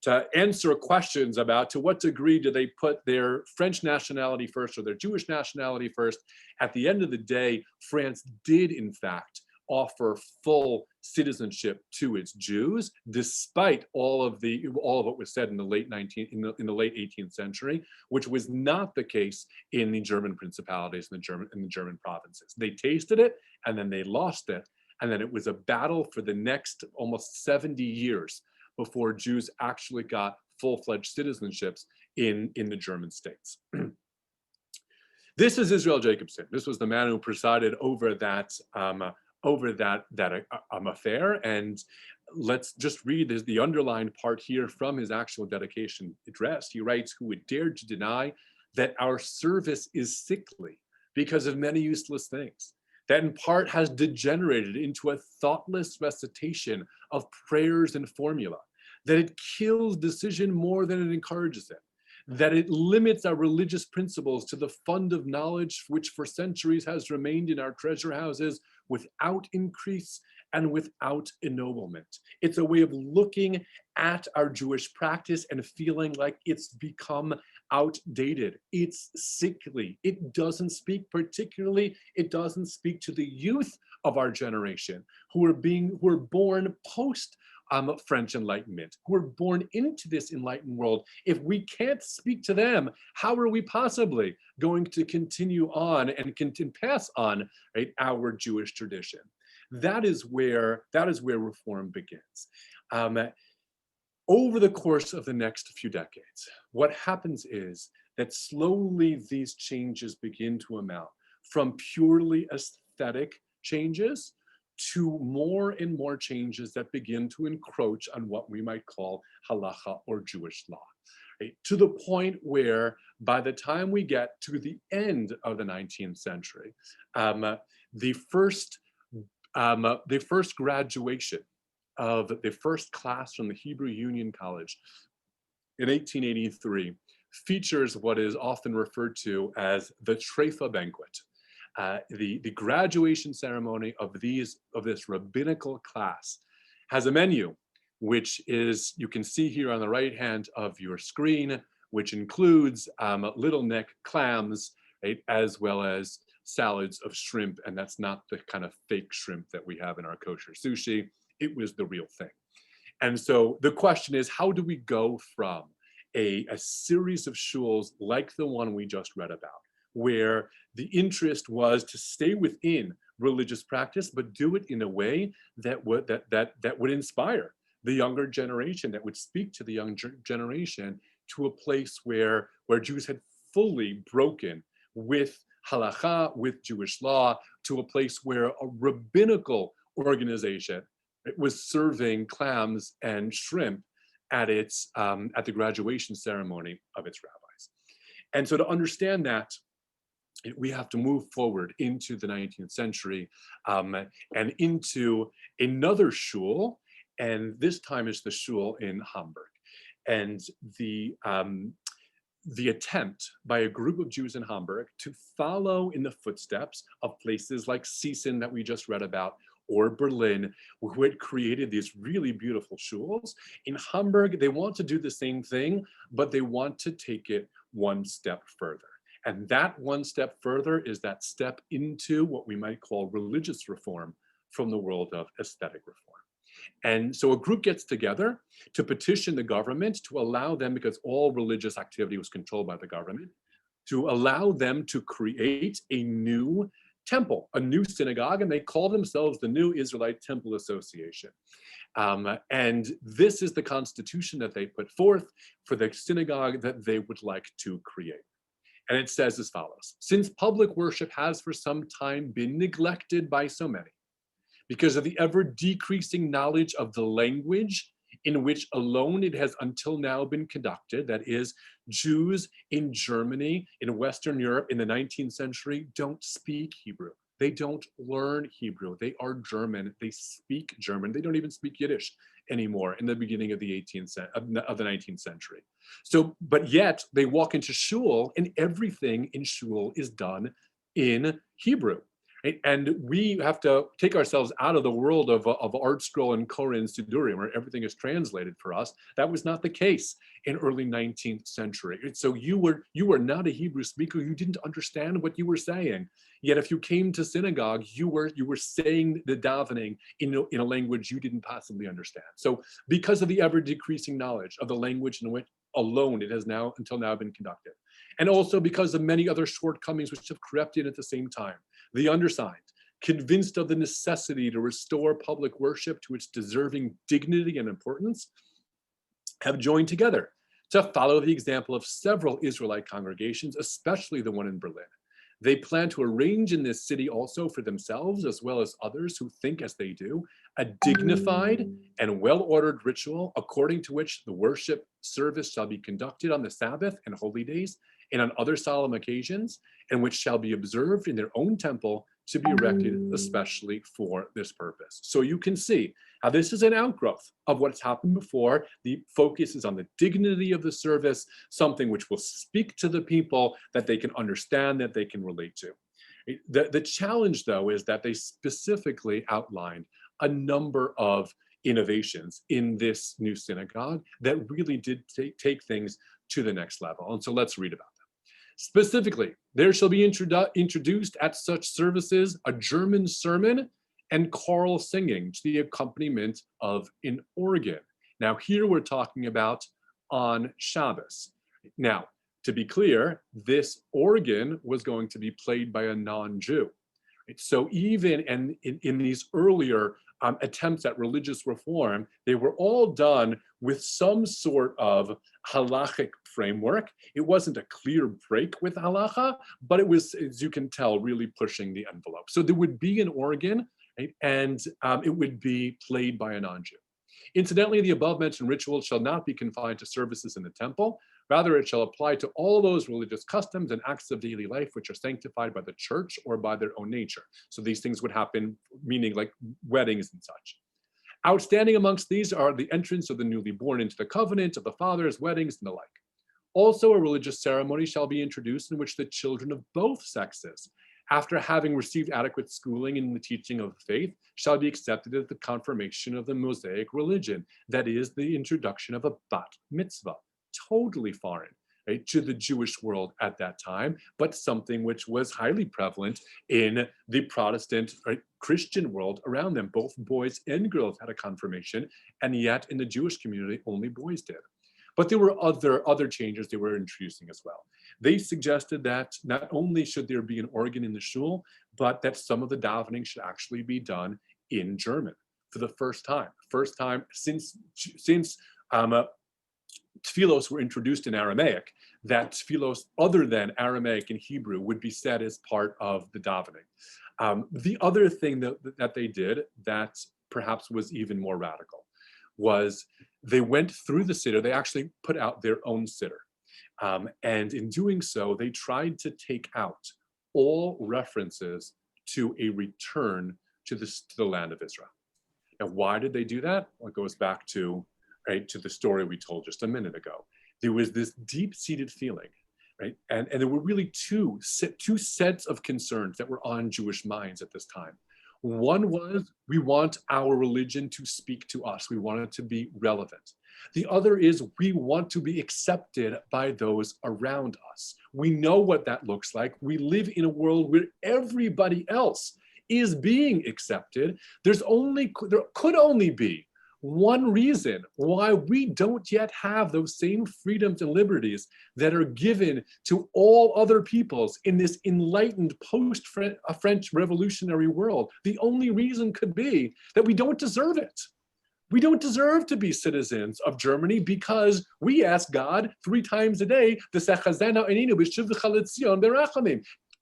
to answer questions about to what degree do they put their French nationality first or their Jewish nationality first. At the end of the day, France did in fact offer full citizenship to its Jews, despite all of what was said in the late 18th century, which was not the case in the German principalities and the German provinces. They tasted it and then they lost it, and then it was a battle for the next almost 70 years before Jews actually got full-fledged citizenships in the German states. This is Israel Jacobson. This was the man who presided over that affair. And let's just read the underlined part here from his actual dedication address. He writes, "Who would dare to deny that our service is sickly because of many useless things, that in part has degenerated into a thoughtless recitation of prayers and formula, that it kills decision more than it encourages it, that it limits our religious principles to the fund of knowledge which for centuries has remained in our treasure houses without increase and without ennoblement." It's a way of looking at our Jewish practice and feeling like it's become outdated. It's sickly. It doesn't speak it doesn't speak to the youth of our generation who are born post French Enlightenment, who were born into this enlightened world. If we can't speak to them, how are we possibly going to continue on and pass on, right, our Jewish tradition? That is where reform begins. Over the course of the next few decades, what happens is that slowly these changes begin to amount from purely aesthetic changes to more and more changes that begin to encroach on what we might call halacha or Jewish law, right? To the point where by the time we get to the end of the 19th century, the first graduation of the first class from the Hebrew Union College in 1883 features what is often referred to as the Treifa banquet. The graduation ceremony of this rabbinical class has a menu, which is, you can see here on the right hand of your screen, which includes little neck clams, right, as well as salads of shrimp. And that's not the kind of fake shrimp that we have in our kosher sushi. It was the real thing. And so the question is, how do we go from a series of shuls like the one we just read about, where the interest was to stay within religious practice, but do it in a way that would inspire the younger generation, that would speak to the young generation, to a place where Jews had fully broken with halacha, with Jewish law, to a place where a rabbinical organization was serving clams and shrimp at the graduation ceremony of its rabbis. And so to understand that, we have to move forward into the 19th century and into another shul, and this time is the shul in Hamburg. And the attempt by a group of Jews in Hamburg to follow in the footsteps of places like Gießen that we just read about, or Berlin, who had created these really beautiful shuls. In Hamburg, they want to do the same thing, but they want to take it one step further. And that one step further is that step into what we might call religious reform from the world of aesthetic reform. And so a group gets together to petition the government to allow them, because all religious activity was controlled by the government, to allow them to create a new temple, a new synagogue, and they call themselves the New Israelite Temple Association. And this is the constitution that they put forth for the synagogue that they would like to create. And it says as follows: since public worship has for some time been neglected by so many, because of the ever decreasing knowledge of the language in which alone it has until now been conducted, that is, Jews in Germany, in Western Europe in the 19th century don't speak Hebrew. They don't learn Hebrew. They are German. They speak German. They don't even speak Yiddish anymore in the beginning of the 19th century. So, but yet they walk into shul and everything in shul is done in Hebrew. Right? And we have to take ourselves out of the world of Art Scroll and Koren Sidurim, where everything is translated for us. That was not the case in early 19th century. So you were not a Hebrew speaker. You didn't understand what you were saying. Yet if you came to synagogue, you were saying the davening in a language you didn't possibly understand. So because of the ever decreasing knowledge of the language in which alone it has now until now been conducted, and also because of many other shortcomings which have crept in at the same time, the undersigned, convinced of the necessity to restore public worship to its deserving dignity and importance, have joined together to follow the example of several Israelite congregations, especially the one in Berlin. They plan to arrange in this city also for themselves, as well as others who think as they do, a dignified and well-ordered ritual according to which the worship service shall be conducted on the Sabbath and holy days and on other solemn occasions, and which shall be observed in their own temple to be erected especially for this purpose. So you can see how this is an outgrowth of what's happened before. The focus is on the dignity of the service, something which will speak to the people that they can understand, that they can relate to. The challenge, though, is that they specifically outlined a number of innovations in this new synagogue that really did take things to the next level. And so let's read about them. Specifically, there shall be introduced at such services a German sermon and choral singing to the accompaniment of an organ. Now, here we're talking about on Shabbos. Now, to be clear, this organ was going to be played by a non-Jew. So even in these earlier attempts at religious reform, they were all done with some sort of halachic framework. It wasn't a clear break with halacha, but it was, as you can tell, really pushing the envelope. So there would be an organ, right? And it would be played by a non-Jew. Incidentally, the above-mentioned ritual shall not be confined to services in the temple. Rather, it shall apply to all those religious customs and acts of daily life which are sanctified by the church or by their own nature. So these things would happen, meaning like weddings and such. Outstanding amongst these are the entrance of the newly born into the covenant of the fathers, weddings, and the like. Also, a religious ceremony shall be introduced in which the children of both sexes, after having received adequate schooling in the teaching of faith, shall be accepted at the confirmation of the Mosaic religion. That is the introduction of a bat mitzvah, totally foreign, right, to the Jewish world at that time, but something which was highly prevalent in the Protestant, right, Christian world around them. Both boys and girls had a confirmation, and yet in the Jewish community, only boys did. But there were other changes they were introducing as well. They suggested that not only should there be an organ in the shul, but that some of the davening should actually be done in German for the first time. First time since tefillos were introduced in Aramaic, that tefillos other than Aramaic and Hebrew would be said as part of the davening. The other thing that they did that perhaps was even more radical was they went through the siddur. They actually put out their own siddur. And in doing so, they tried to take out all references to a return to the land of Israel. Now, why did they do that? Well, it goes back to, right, to the story we told just a minute ago. There was this deep-seated feeling, right? And there were really two sets of concerns that were on Jewish minds at this time. One was, we want our religion to speak to us. We want it to be relevant. The other is, we want to be accepted by those around us. We know what that looks like. We live in a world where everybody else is being accepted. There could only be one reason why we don't yet have those same freedoms and liberties that are given to all other peoples in this enlightened post-French revolutionary world. The only reason could be that we don't deserve it. We don't deserve to be citizens of Germany because we ask God 3 times a day,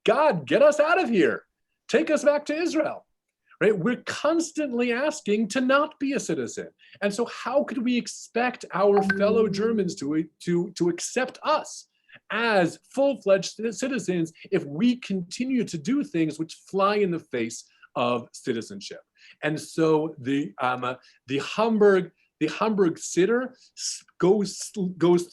God, get us out of here. Take us back to Israel. Right? We're constantly asking to not be a citizen. And so how could we expect our fellow Germans to accept us as full-fledged citizens if we continue to do things which fly in the face of citizenship? And so the Hamburg Siddur goes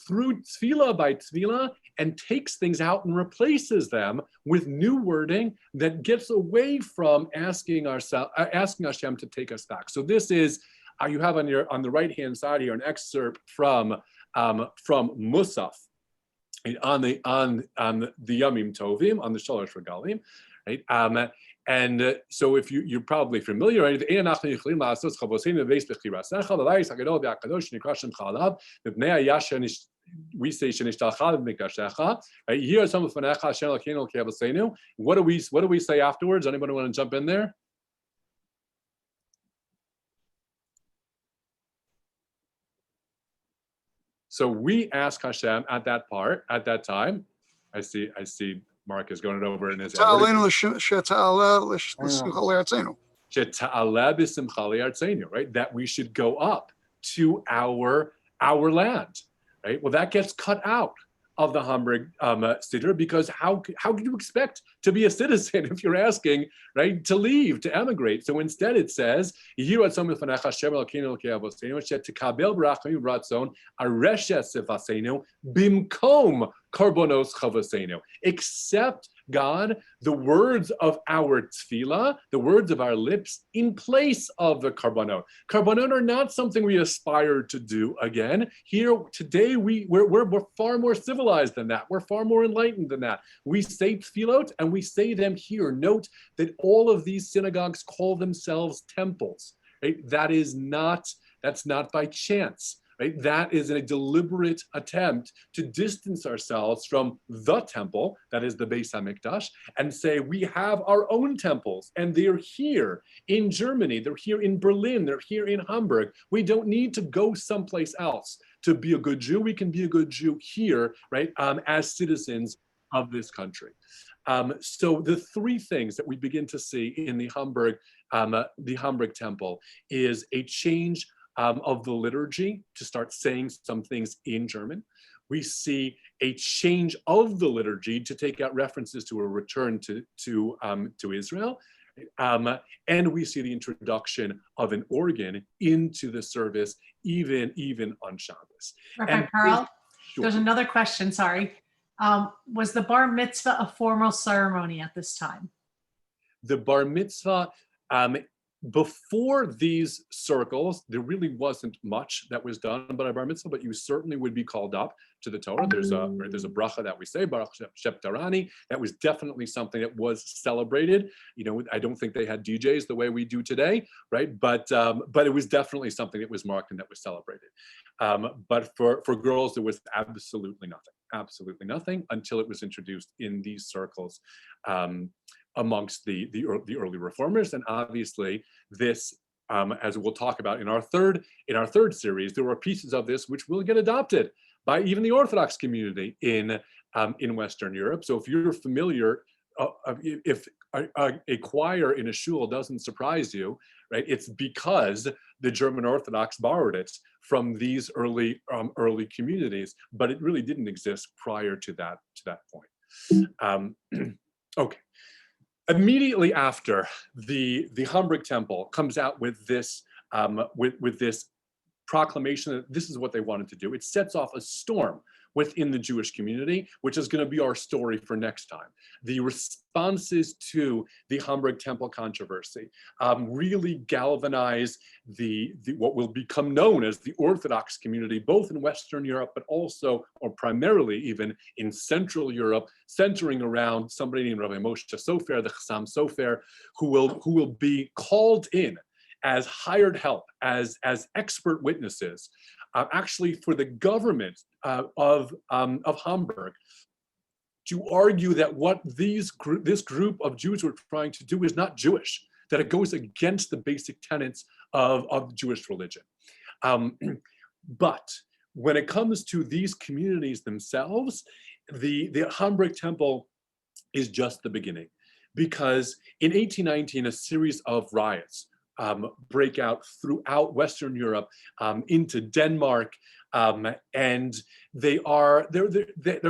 through tefillah by tefillah and takes things out and replaces them with new wording that gets away from asking Hashem to take us back. So this is, you have on the right-hand side here an excerpt from Musaf on the Yamim Tovim, on the Shalosh Regalim, right? So if you're probably familiar, right? We say, right? Here are some of what do we say afterwards? Anybody want to jump in there? So we ask Hashem at that time. I see Mark is going it over in his head. Right? That we should go up to our land. Right? Well, that gets cut out of the Hamburg Siddur, because how could you expect to be a citizen if you're asking, right, to leave, to emigrate? So instead it says, accept, God, the words of our tefillah, the words of our lips, in place of the karbanot. Karbanot are not something we aspire to do again. Here, today, we're far more civilized than that. We're far more enlightened than that. We say tefillot, and we say them here. Note that all of these synagogues call themselves temples. Right? That's not by chance. Right? That is a deliberate attempt to distance ourselves from the temple, that is the Beis HaMikdash, and say we have our own temples, and they're here in Germany, they're here in Berlin, they're here in Hamburg. We don't need to go someplace else to be a good Jew. We can be a good Jew here, right, as citizens of this country. So the 3 things that we begin to see in the Hamburg the Hamburg Temple is a change of the liturgy to start saying some things in German. We see a change of the liturgy to take out references to a return to Israel. And we see the introduction of an organ into the service, even on Shabbos. Rabbi Perl, Sure. there's another question, sorry. Was the bar mitzvah a formal ceremony at this time? The bar mitzvah, before these circles, there really wasn't much that was done by a bar mitzvah, but you certainly would be called up to the Torah. There's a bracha that we say, Baruch Sheptarani. That was definitely something that was celebrated. You know, I don't think they had DJs the way we do today, right? But it was definitely something that was marked and that was celebrated. But for girls, there was absolutely nothing until it was introduced in these circles amongst the early reformers. And obviously this, as we'll talk about in our third series, there were pieces of this which will get adopted by even the Orthodox community in Western Europe. So if you're familiar, if a choir in a shul doesn't surprise you, right? It's because the German Orthodox borrowed it from these early communities, but it really didn't exist prior to that point. Okay. Immediately after, the Hamburg Temple comes out with this with this proclamation that this is what they wanted to do. It sets off a storm within the Jewish community, which is going to be our story for next time. The responses to the Hamburg Temple controversy really galvanize the what will become known as the Orthodox community, both in Western Europe, but also, or primarily even in Central Europe, centering around somebody named Rabbi Moshe Sofer, the Chassam Sofer, who will be called in as hired help, as expert witnesses, actually for the government of Hamburg, to argue that what this group of Jews were trying to do is not Jewish, that it goes against the basic tenets of Jewish religion. But when it comes to these communities themselves, the Hamburg Temple is just the beginning, because in 1819, a series of riots break out throughout Western Europe, into Denmark, and they're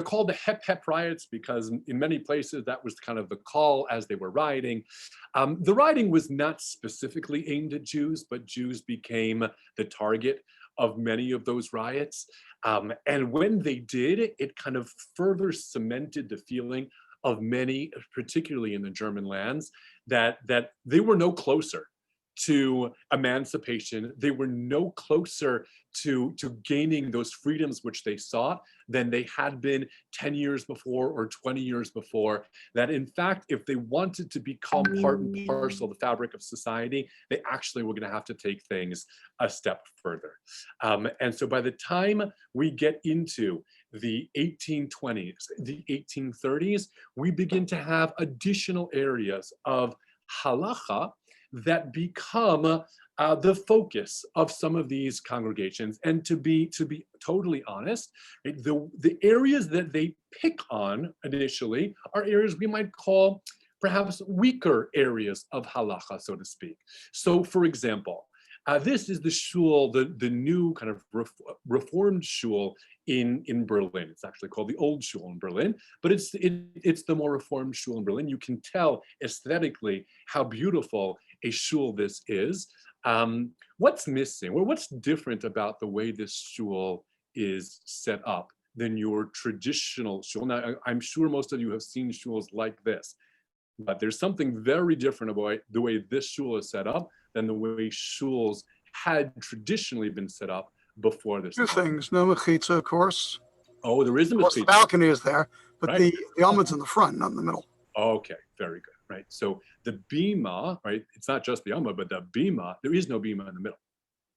called the Hep Hep riots because in many places that was kind of the call as they were rioting. The rioting was not specifically aimed at Jews, but Jews became the target of many of those riots. And when they did, it kind of further cemented the feeling of many, particularly in the German lands, that they were no closer to emancipation. They were no closer to gaining those freedoms which they sought than they had been 10 years before or 20 years before. That in fact, if they wanted to become part and parcel of the fabric of society, they actually were going to have to take things a step further. And so by the time we get into the 1820s, the 1830s, we begin to have additional areas of halacha that become the focus of some of these congregations. And to be totally honest, the areas that they pick on initially are areas we might call perhaps weaker areas of halacha, so to speak. So for example, this is the shul, the new kind of reformed shul in Berlin. It's actually called the Old Shul in Berlin, but it's the more reformed shul in Berlin. You can tell aesthetically how beautiful a shul this is. What's missing, or what's different about the way this shul is set up than your traditional shul? Now, I'm sure most of you have seen shuls like this, but there's something very different about the way this shul is set up than the way shuls had traditionally been set up before this. Two things. No mechitza, of course. Oh, there is a Of course, the mechitza. balcony is there, but Right. the almond's in the front, not in the middle. Okay, very good, right? So the bima, right? It's not just the alma, but the bima, there is no bima in the middle.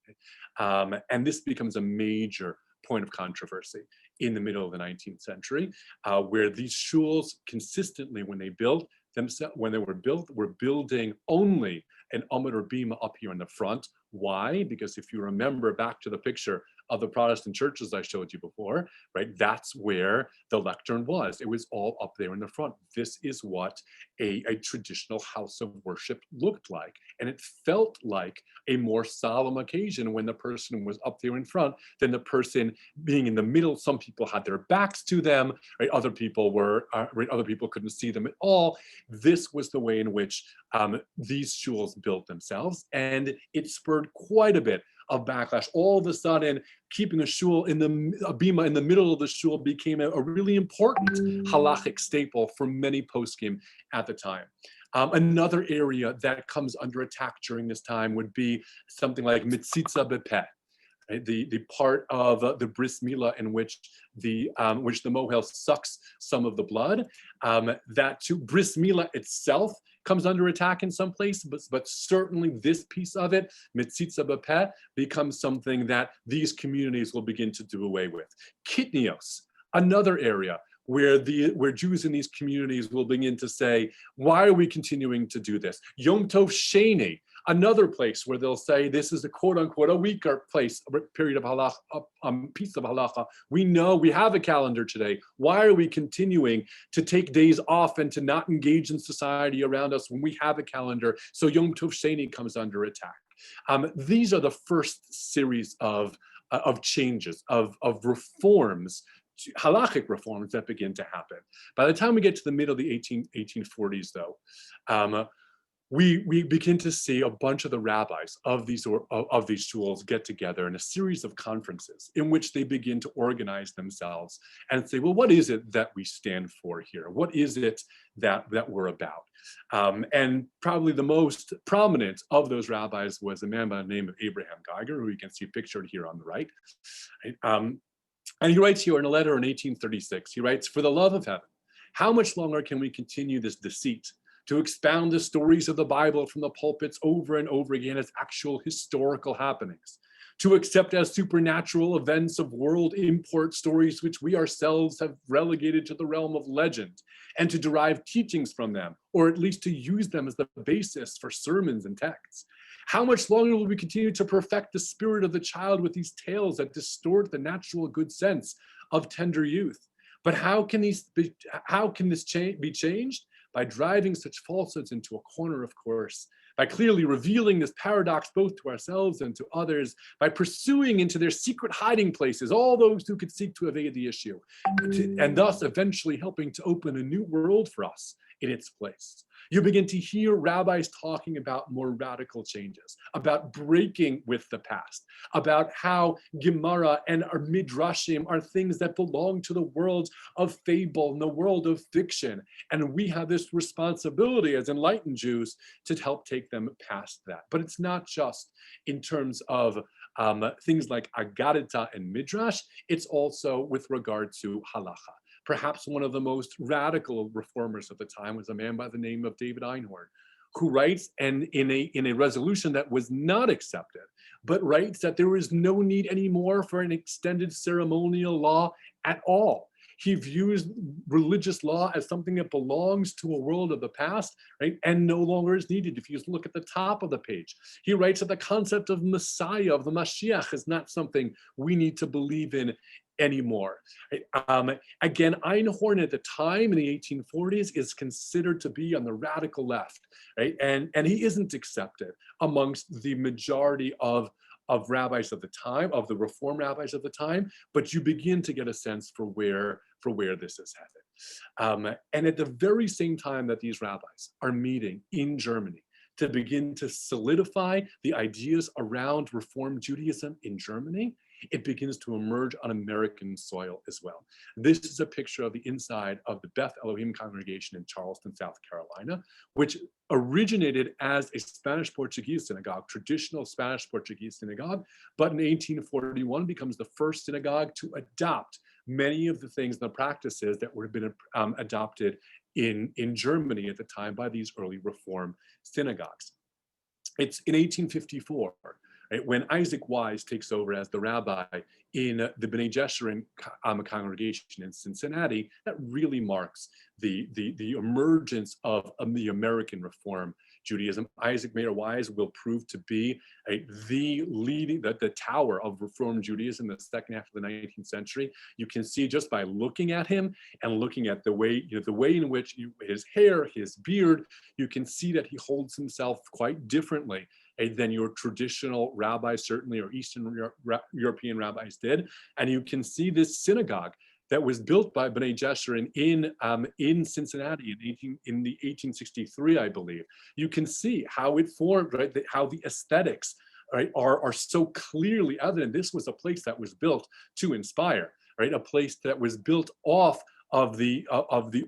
Okay? And this becomes a major point of controversy in the middle of the 19th century, where these shuls consistently, when they were built, were building only an amud or bima up here in the front, Why? Because if you remember back to the picture of the Protestant churches I showed you before, right, that's where the lectern was. It was all up there in the front. This is what a traditional house of worship looked like. And it felt like a more solemn occasion when the person was up there in front than the person being in the middle. Some people had their backs to them, right? Other people other people couldn't see them at all. This was the way in which these shuls built themselves, and it spurred quite a bit of backlash. All of a sudden, keeping a shul a bima in the middle of the shul became a really important halachic staple for many poskim at the time. Another area that comes under attack during this time would be something like mitzitza bepeh, right? The part of the bris milah in which the mohel sucks some of the blood. That too, bris milah itself comes under attack in some places, but certainly this piece of it, mitzitza bepeh, becomes something that these communities will begin to do away with. Kitnios, another area where Jews in these communities will begin to say, why are we continuing to do this? Yom Tov Sheni, another place where they'll say this is a quote unquote a weaker place, a period of halacha, piece of halacha. We know we have a calendar today. Why are we continuing to take days off and to not engage in society around us when we have a calendar? So Yom Tov Sheni comes under attack. These are the first series of changes, of reforms, halachic reforms that begin to happen. By the time we get to the middle of the 1840s, though, we begin to see a bunch of the rabbis of these shuls get together in a series of conferences in which they begin to organize themselves and say, well, what is it that we stand for here? What is it that we're about? And probably the most prominent of those rabbis was a man by the name of Abraham Geiger, who you can see pictured here on the right. And he writes here in a letter in 1836, he writes, "For the love of heaven, how much longer can we continue this deceit to expound the stories of the Bible from the pulpits over and over again as actual historical happenings, to accept as supernatural events of world import stories which we ourselves have relegated to the realm of legend, and to derive teachings from them, or at least to use them as the basis for sermons and texts? How much longer will we continue to perfect the spirit of the child with these tales that distort the natural good sense of tender youth? But how can this be changed? By driving such falsehoods into a corner, of course, by clearly revealing this paradox both to ourselves and to others, by pursuing into their secret hiding places all those who could seek to evade the issue, and thus eventually helping to open a new world for us in its place." You begin to hear rabbis talking about more radical changes, about breaking with the past, about how Gemara and our Midrashim are things that belong to the world of fable and the world of fiction. And we have this responsibility as enlightened Jews to help take them past that. But it's not just in terms of things like Agadita and Midrash, it's also with regard to halacha. Perhaps one of the most radical reformers of the time was a man by the name of David Einhorn, who writes, and in a resolution that was not accepted, but writes that there is no need anymore for an extended ceremonial law at all. He views religious law as something that belongs to a world of the past, right, and no longer is needed. If you just look at the top of the page, he writes that the concept of Messiah, of the Mashiach, is not something we need to believe in anymore. Again, Einhorn at the time in the 1840s is considered to be on the radical left, right? And he isn't accepted amongst the majority of rabbis of the time, of the Reform rabbis of the time, but you begin to get a sense for where this is headed. And at the very same time that these rabbis are meeting in Germany to begin to solidify the ideas around Reform Judaism in Germany, it begins to emerge on American soil as well. This is a picture of the inside of the Beth Elohim congregation in Charleston, South Carolina, which originated as a Spanish-Portuguese synagogue, traditional Spanish-Portuguese synagogue, but in 1841 becomes the first synagogue to adopt many of the things and the practices that would have been adopted in Germany at the time by these early Reform synagogues. It's in 1854, right, when Isaac Wise takes over as the rabbi in the B'nai Jeshurun congregation in Cincinnati, that really marks the emergence of the American Reform Judaism. Isaac Mayer Wise will prove to be the tower of Reform Judaism in the second half of the 19th century. You can see just by looking at him and looking at the way in which his hair, his beard, you can see that he holds himself quite differently than your traditional rabbis, certainly, or Eastern European rabbis did. And you can see this synagogue that was built by B'nai Jeshurun in Cincinnati in the 1863, I believe. You can see how it formed, right? How the aesthetics, right, are so clearly evident. This was a place that was built to inspire, right? A place that was built off of the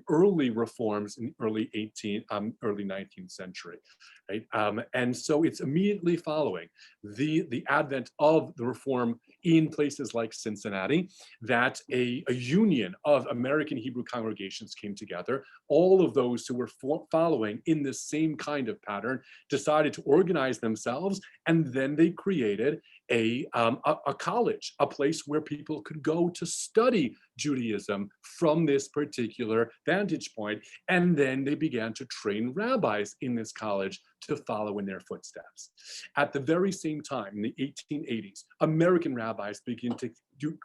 early reforms in early 19th century, right? And so it's immediately following the advent of the reform in places like Cincinnati that a union of American Hebrew congregations came together. All of those who were following in the same kind of pattern decided to organize themselves, and then they created a college, a place where people could go to study Judaism from this particular vantage point. And then they began to train rabbis in this college to follow in their footsteps. At the very same time, in the 1880s, American rabbis begin to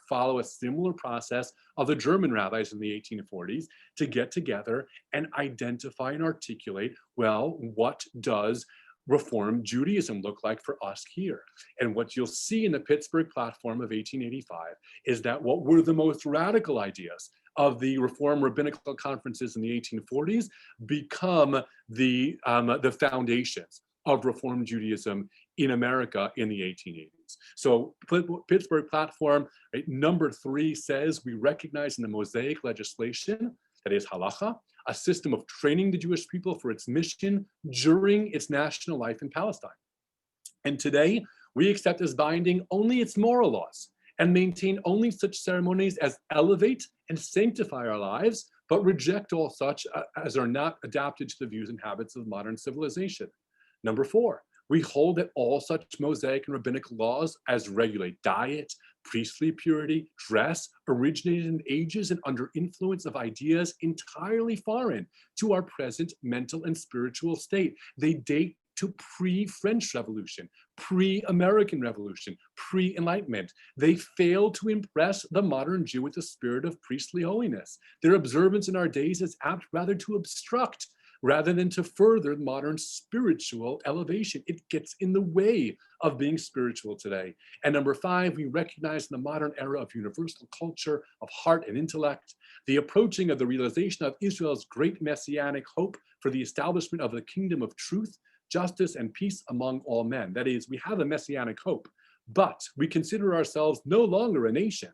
follow a similar process of the German rabbis in the 1840s to get together and identify and articulate, well, what does Reform Judaism look like for us here? And what you'll see in the Pittsburgh Platform of 1885 is that what were the most radical ideas of the Reform rabbinical conferences in the 1840s become the foundations of Reform Judaism in America in the 1880s. So Pittsburgh Platform, right, number 3 says, we recognize in the Mosaic legislation, that is halacha, a system of training the Jewish people for its mission during its national life in Palestine. And today, we accept as binding only its moral laws and maintain only such ceremonies as elevate and sanctify our lives, but reject all such as are not adapted to the views and habits of modern civilization. Number 4, we hold that all such Mosaic and rabbinical laws as regulate diet, priestly purity, dress, originated in ages and under influence of ideas entirely foreign to our present mental and spiritual state. They date to pre-French Revolution, pre-American Revolution, pre-Enlightenment. They fail to impress the modern Jew with the spirit of priestly holiness. Their observance in our days is apt rather to obstruct rather than to further modern spiritual elevation. It gets in the way of being spiritual today. And number 5, we recognize in the modern era of universal culture, of heart and intellect, the approaching of the realization of Israel's great messianic hope for the establishment of the kingdom of truth, justice, and peace among all men. That is, we have a messianic hope, but we consider ourselves no longer a nation,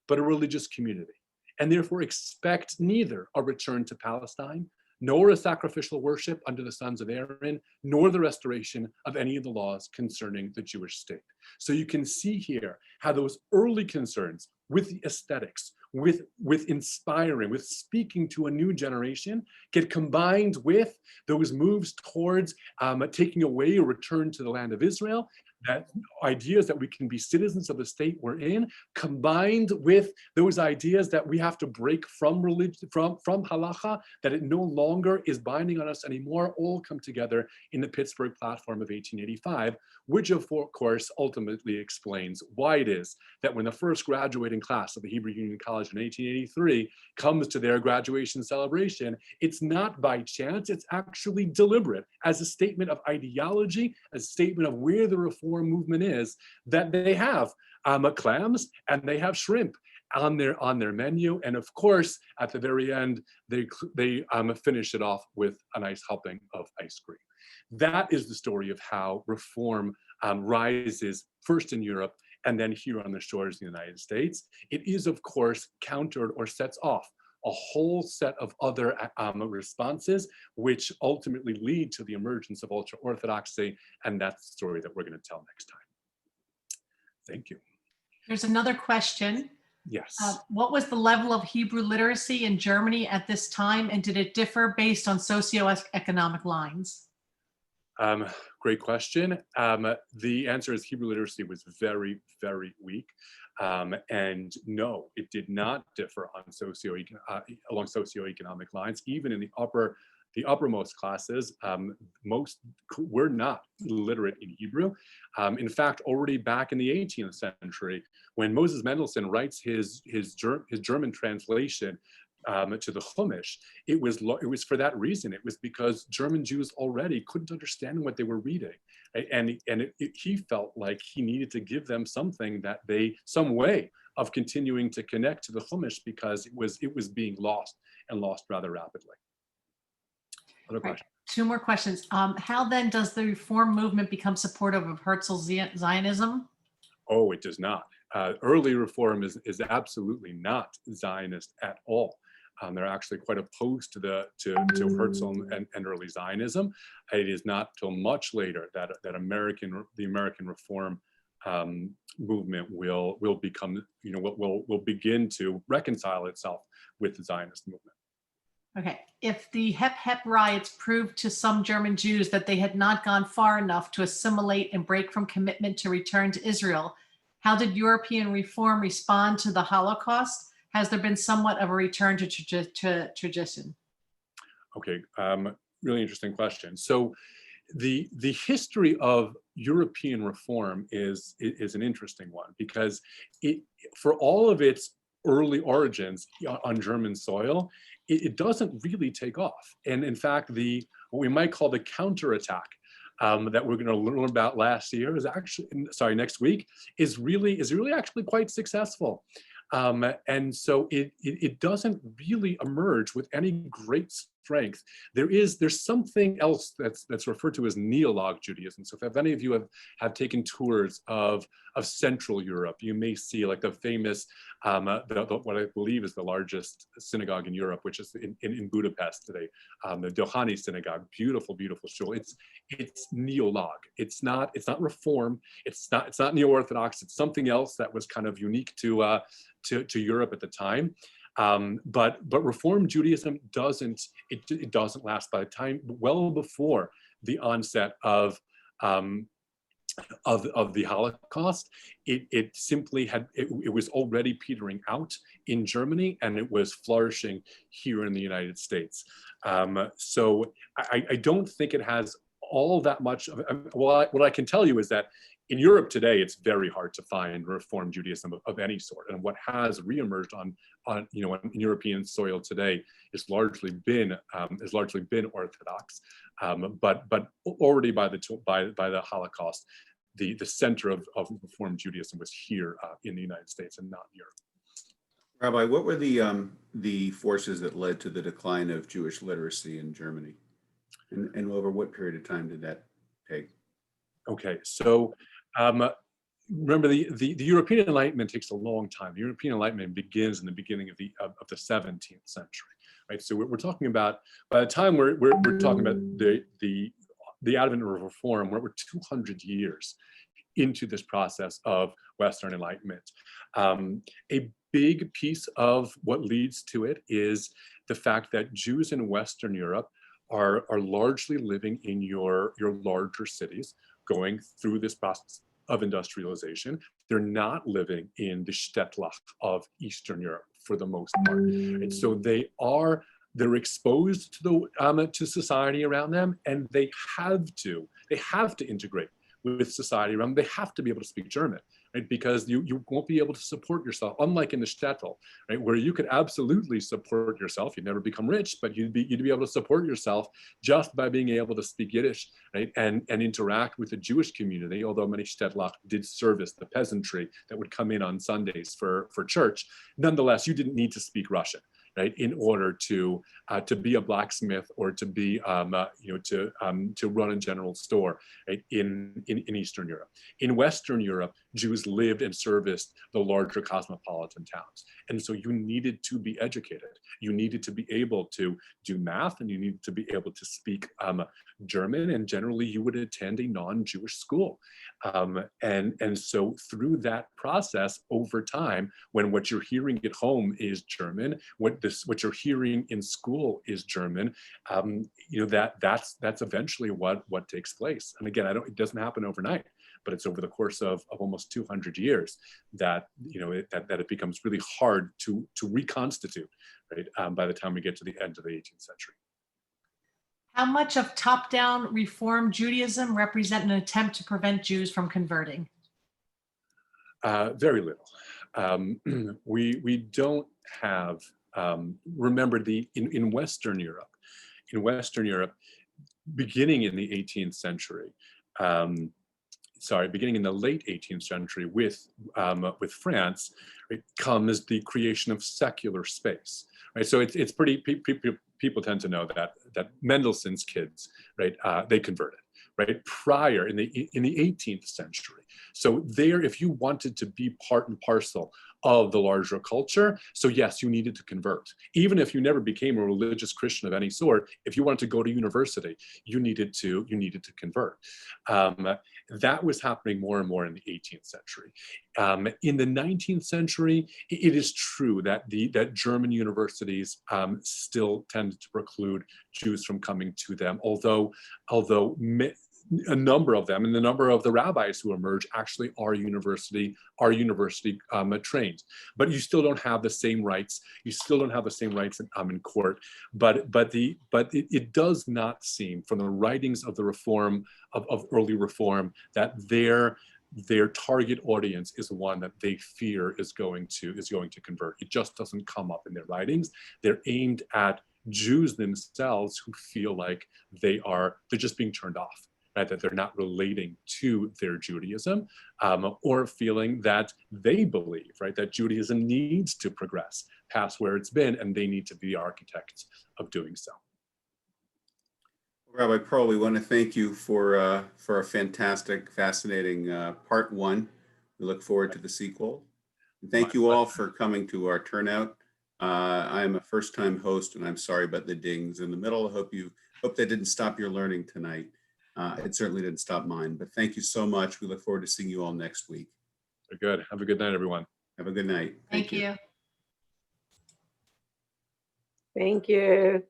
but a religious community, and therefore expect neither a return to Palestine, nor a sacrificial worship under the sons of Aaron, nor the restoration of any of the laws concerning the Jewish state. So you can see here how those early concerns with the aesthetics, with inspiring, with speaking to a new generation, get combined with those moves towards taking away or return to the land of Israel, that ideas that we can be citizens of the state we're in, combined with those ideas that we have to break from religion, from halacha, that it no longer is binding on us anymore, all come together in the Pittsburgh Platform of 1885, which of course ultimately explains why it is that when the first graduating class of the Hebrew Union College in 1883 comes to their graduation celebration, it's not by chance, it's actually deliberate, as a statement of ideology, a statement of where the reform movement is, that they have clams and they have shrimp on their menu, and of course at the very end they finish it off with a nice helping of ice cream. That is the story of how reform rises first in Europe and then here on the shores of the United States. It is of course countered or sets off a whole set of other responses, which ultimately lead to the emergence of ultra-Orthodoxy, and that's the story that we're going to tell next time. Thank you. There's another question. Yes. What was the level of Hebrew literacy in Germany at this time, and did it differ based on socioeconomic lines? Great question. The answer is Hebrew literacy was very, very weak. And no, it did not differ on along socioeconomic lines. Even in the upper the uppermost classes, most were not literate in Hebrew. In fact, already back in the 18th century, when Moses Mendelssohn writes his German translation to the Chumash, it was for that reason. It was because German Jews already couldn't understand what they were reading, right? And he felt like he needed to give them something that some way of continuing to connect to the Chumash, because it was being lost, and lost rather rapidly. Other Right. question? Two more questions. How then does the Reform movement become supportive of Herzl's Zionism? Oh, it does not. Early Reform is absolutely not Zionist at all. They're actually quite opposed to Herzl and early Zionism. It is not till much later that the American Reform movement will become, will begin to reconcile itself with the Zionist movement. Okay. If the Hep Hep riots proved to some German Jews that they had not gone far enough to assimilate and break from commitment to return to Israel, how did European reform respond to the Holocaust? Has there been somewhat of a return to tradition? Okay, really interesting question. So the history of European reform is an interesting one, because for all of its early origins on German soil, it doesn't really take off. And in fact, what we might call the counterattack that we're going to learn about next week is really actually quite successful. And so it doesn't really emerge with any great strength. There's something else that's referred to as neolog Judaism. So if any of you have taken tours of Central Europe, you may see like the famous, what I believe is the largest synagogue in Europe, which is in Budapest today, the Dohani Synagogue. Beautiful, beautiful shul. It's neolog. It's not Reform. It's not Neo-Orthodox. It's something else that was kind of unique to Europe at the time. But Reform Judaism doesn't last. By the time, well before the onset of the Holocaust, it simply it was already petering out in Germany, and it was flourishing here in the United States. So I don't think it has all that much of, what I can tell you is that in Europe today, it's very hard to find Reform Judaism of any sort. And what has reemerged on in European soil today has largely been Orthodox. But already by the Holocaust, the center of Reform Judaism was here in the United States and not in Europe. Rabbi, what were the forces that led to the decline of Jewish literacy in Germany? And over what period of time did that take? Okay, so remember the European Enlightenment takes a long time. The European Enlightenment begins in the beginning of the 17th century, right? So we're talking about, by the time we're talking about the advent of Reform, we're 200 years into this process of Western Enlightenment. A big piece of what leads to it is the fact that Jews in Western Europe are largely living in your larger cities, going through this process of industrialization. They're not living in the Städtlach of Eastern Europe for the most part. And so they're exposed to society around them, and they have to integrate with society around them. They have to be able to speak German, right? Because you won't be able to support yourself, unlike in the shtetl, right, where you could absolutely support yourself. You'd never become rich, but you'd be able to support yourself just by being able to speak Yiddish, right, and interact with the Jewish community. Although many shtetl did service the peasantry that would come in on Sundays for church, nonetheless, you didn't need to speak Russian, right, in order to be a blacksmith or to be to run a general store, right, in Eastern Europe. In Western Europe, Jews lived and serviced the larger cosmopolitan towns, and so you needed to be educated. You needed to be able to do math, and you needed to be able to speak German. And generally, you would attend a non-Jewish school, and so through that process, over time, when what you're hearing at home is German, what you're hearing in school is German, that's eventually what takes place. And again, it doesn't happen overnight, but it's over the course of almost 200 years that it becomes really hard to reconstitute, right, by the time we get to the end of the 18th century. How much of top-down Reform Judaism represent an attempt to prevent Jews from converting? Very little. We don't have, remember in Western Europe, beginning in the 18th century, beginning in the late 18th century with France, right, comes the creation of secular space, right? So it's pretty, people tend to know that Mendelssohn's kids, right, they converted, right, prior in the 18th century. So there, if you wanted to be part and parcel of the larger culture, so yes, you needed to convert. Even if you never became a religious Christian of any sort, if you wanted to go to university, you needed to convert. That was happening more and more in the 18th century. In the 19th century, it is true that that German universities still tended to preclude Jews from coming to them, although a number of them and the number of the rabbis who emerge actually are university trained, but you still don't have the same rights. You still don't have the same rights in court. But it does not seem from the writings of the Reform of early Reform that their target audience is one that they fear is going to convert. It just doesn't come up in their writings. They're aimed at Jews themselves who feel like they're just being turned off. Right, that they're not relating to their Judaism, or feeling that they believe, right, that Judaism needs to progress past where it's been, and they need to be the architects of doing so. Rabbi Perl, we want to thank you for a fantastic, fascinating part one. We look forward to the sequel. And thank you all for coming to our turnout. I'm a first-time host, and I'm sorry about the dings in the middle. I hope that didn't stop your learning tonight. It certainly didn't stop mine, but thank you so much. We look forward to seeing you all next week. Very good. Have a good night, everyone. Have a good night. Thank you. Thank you.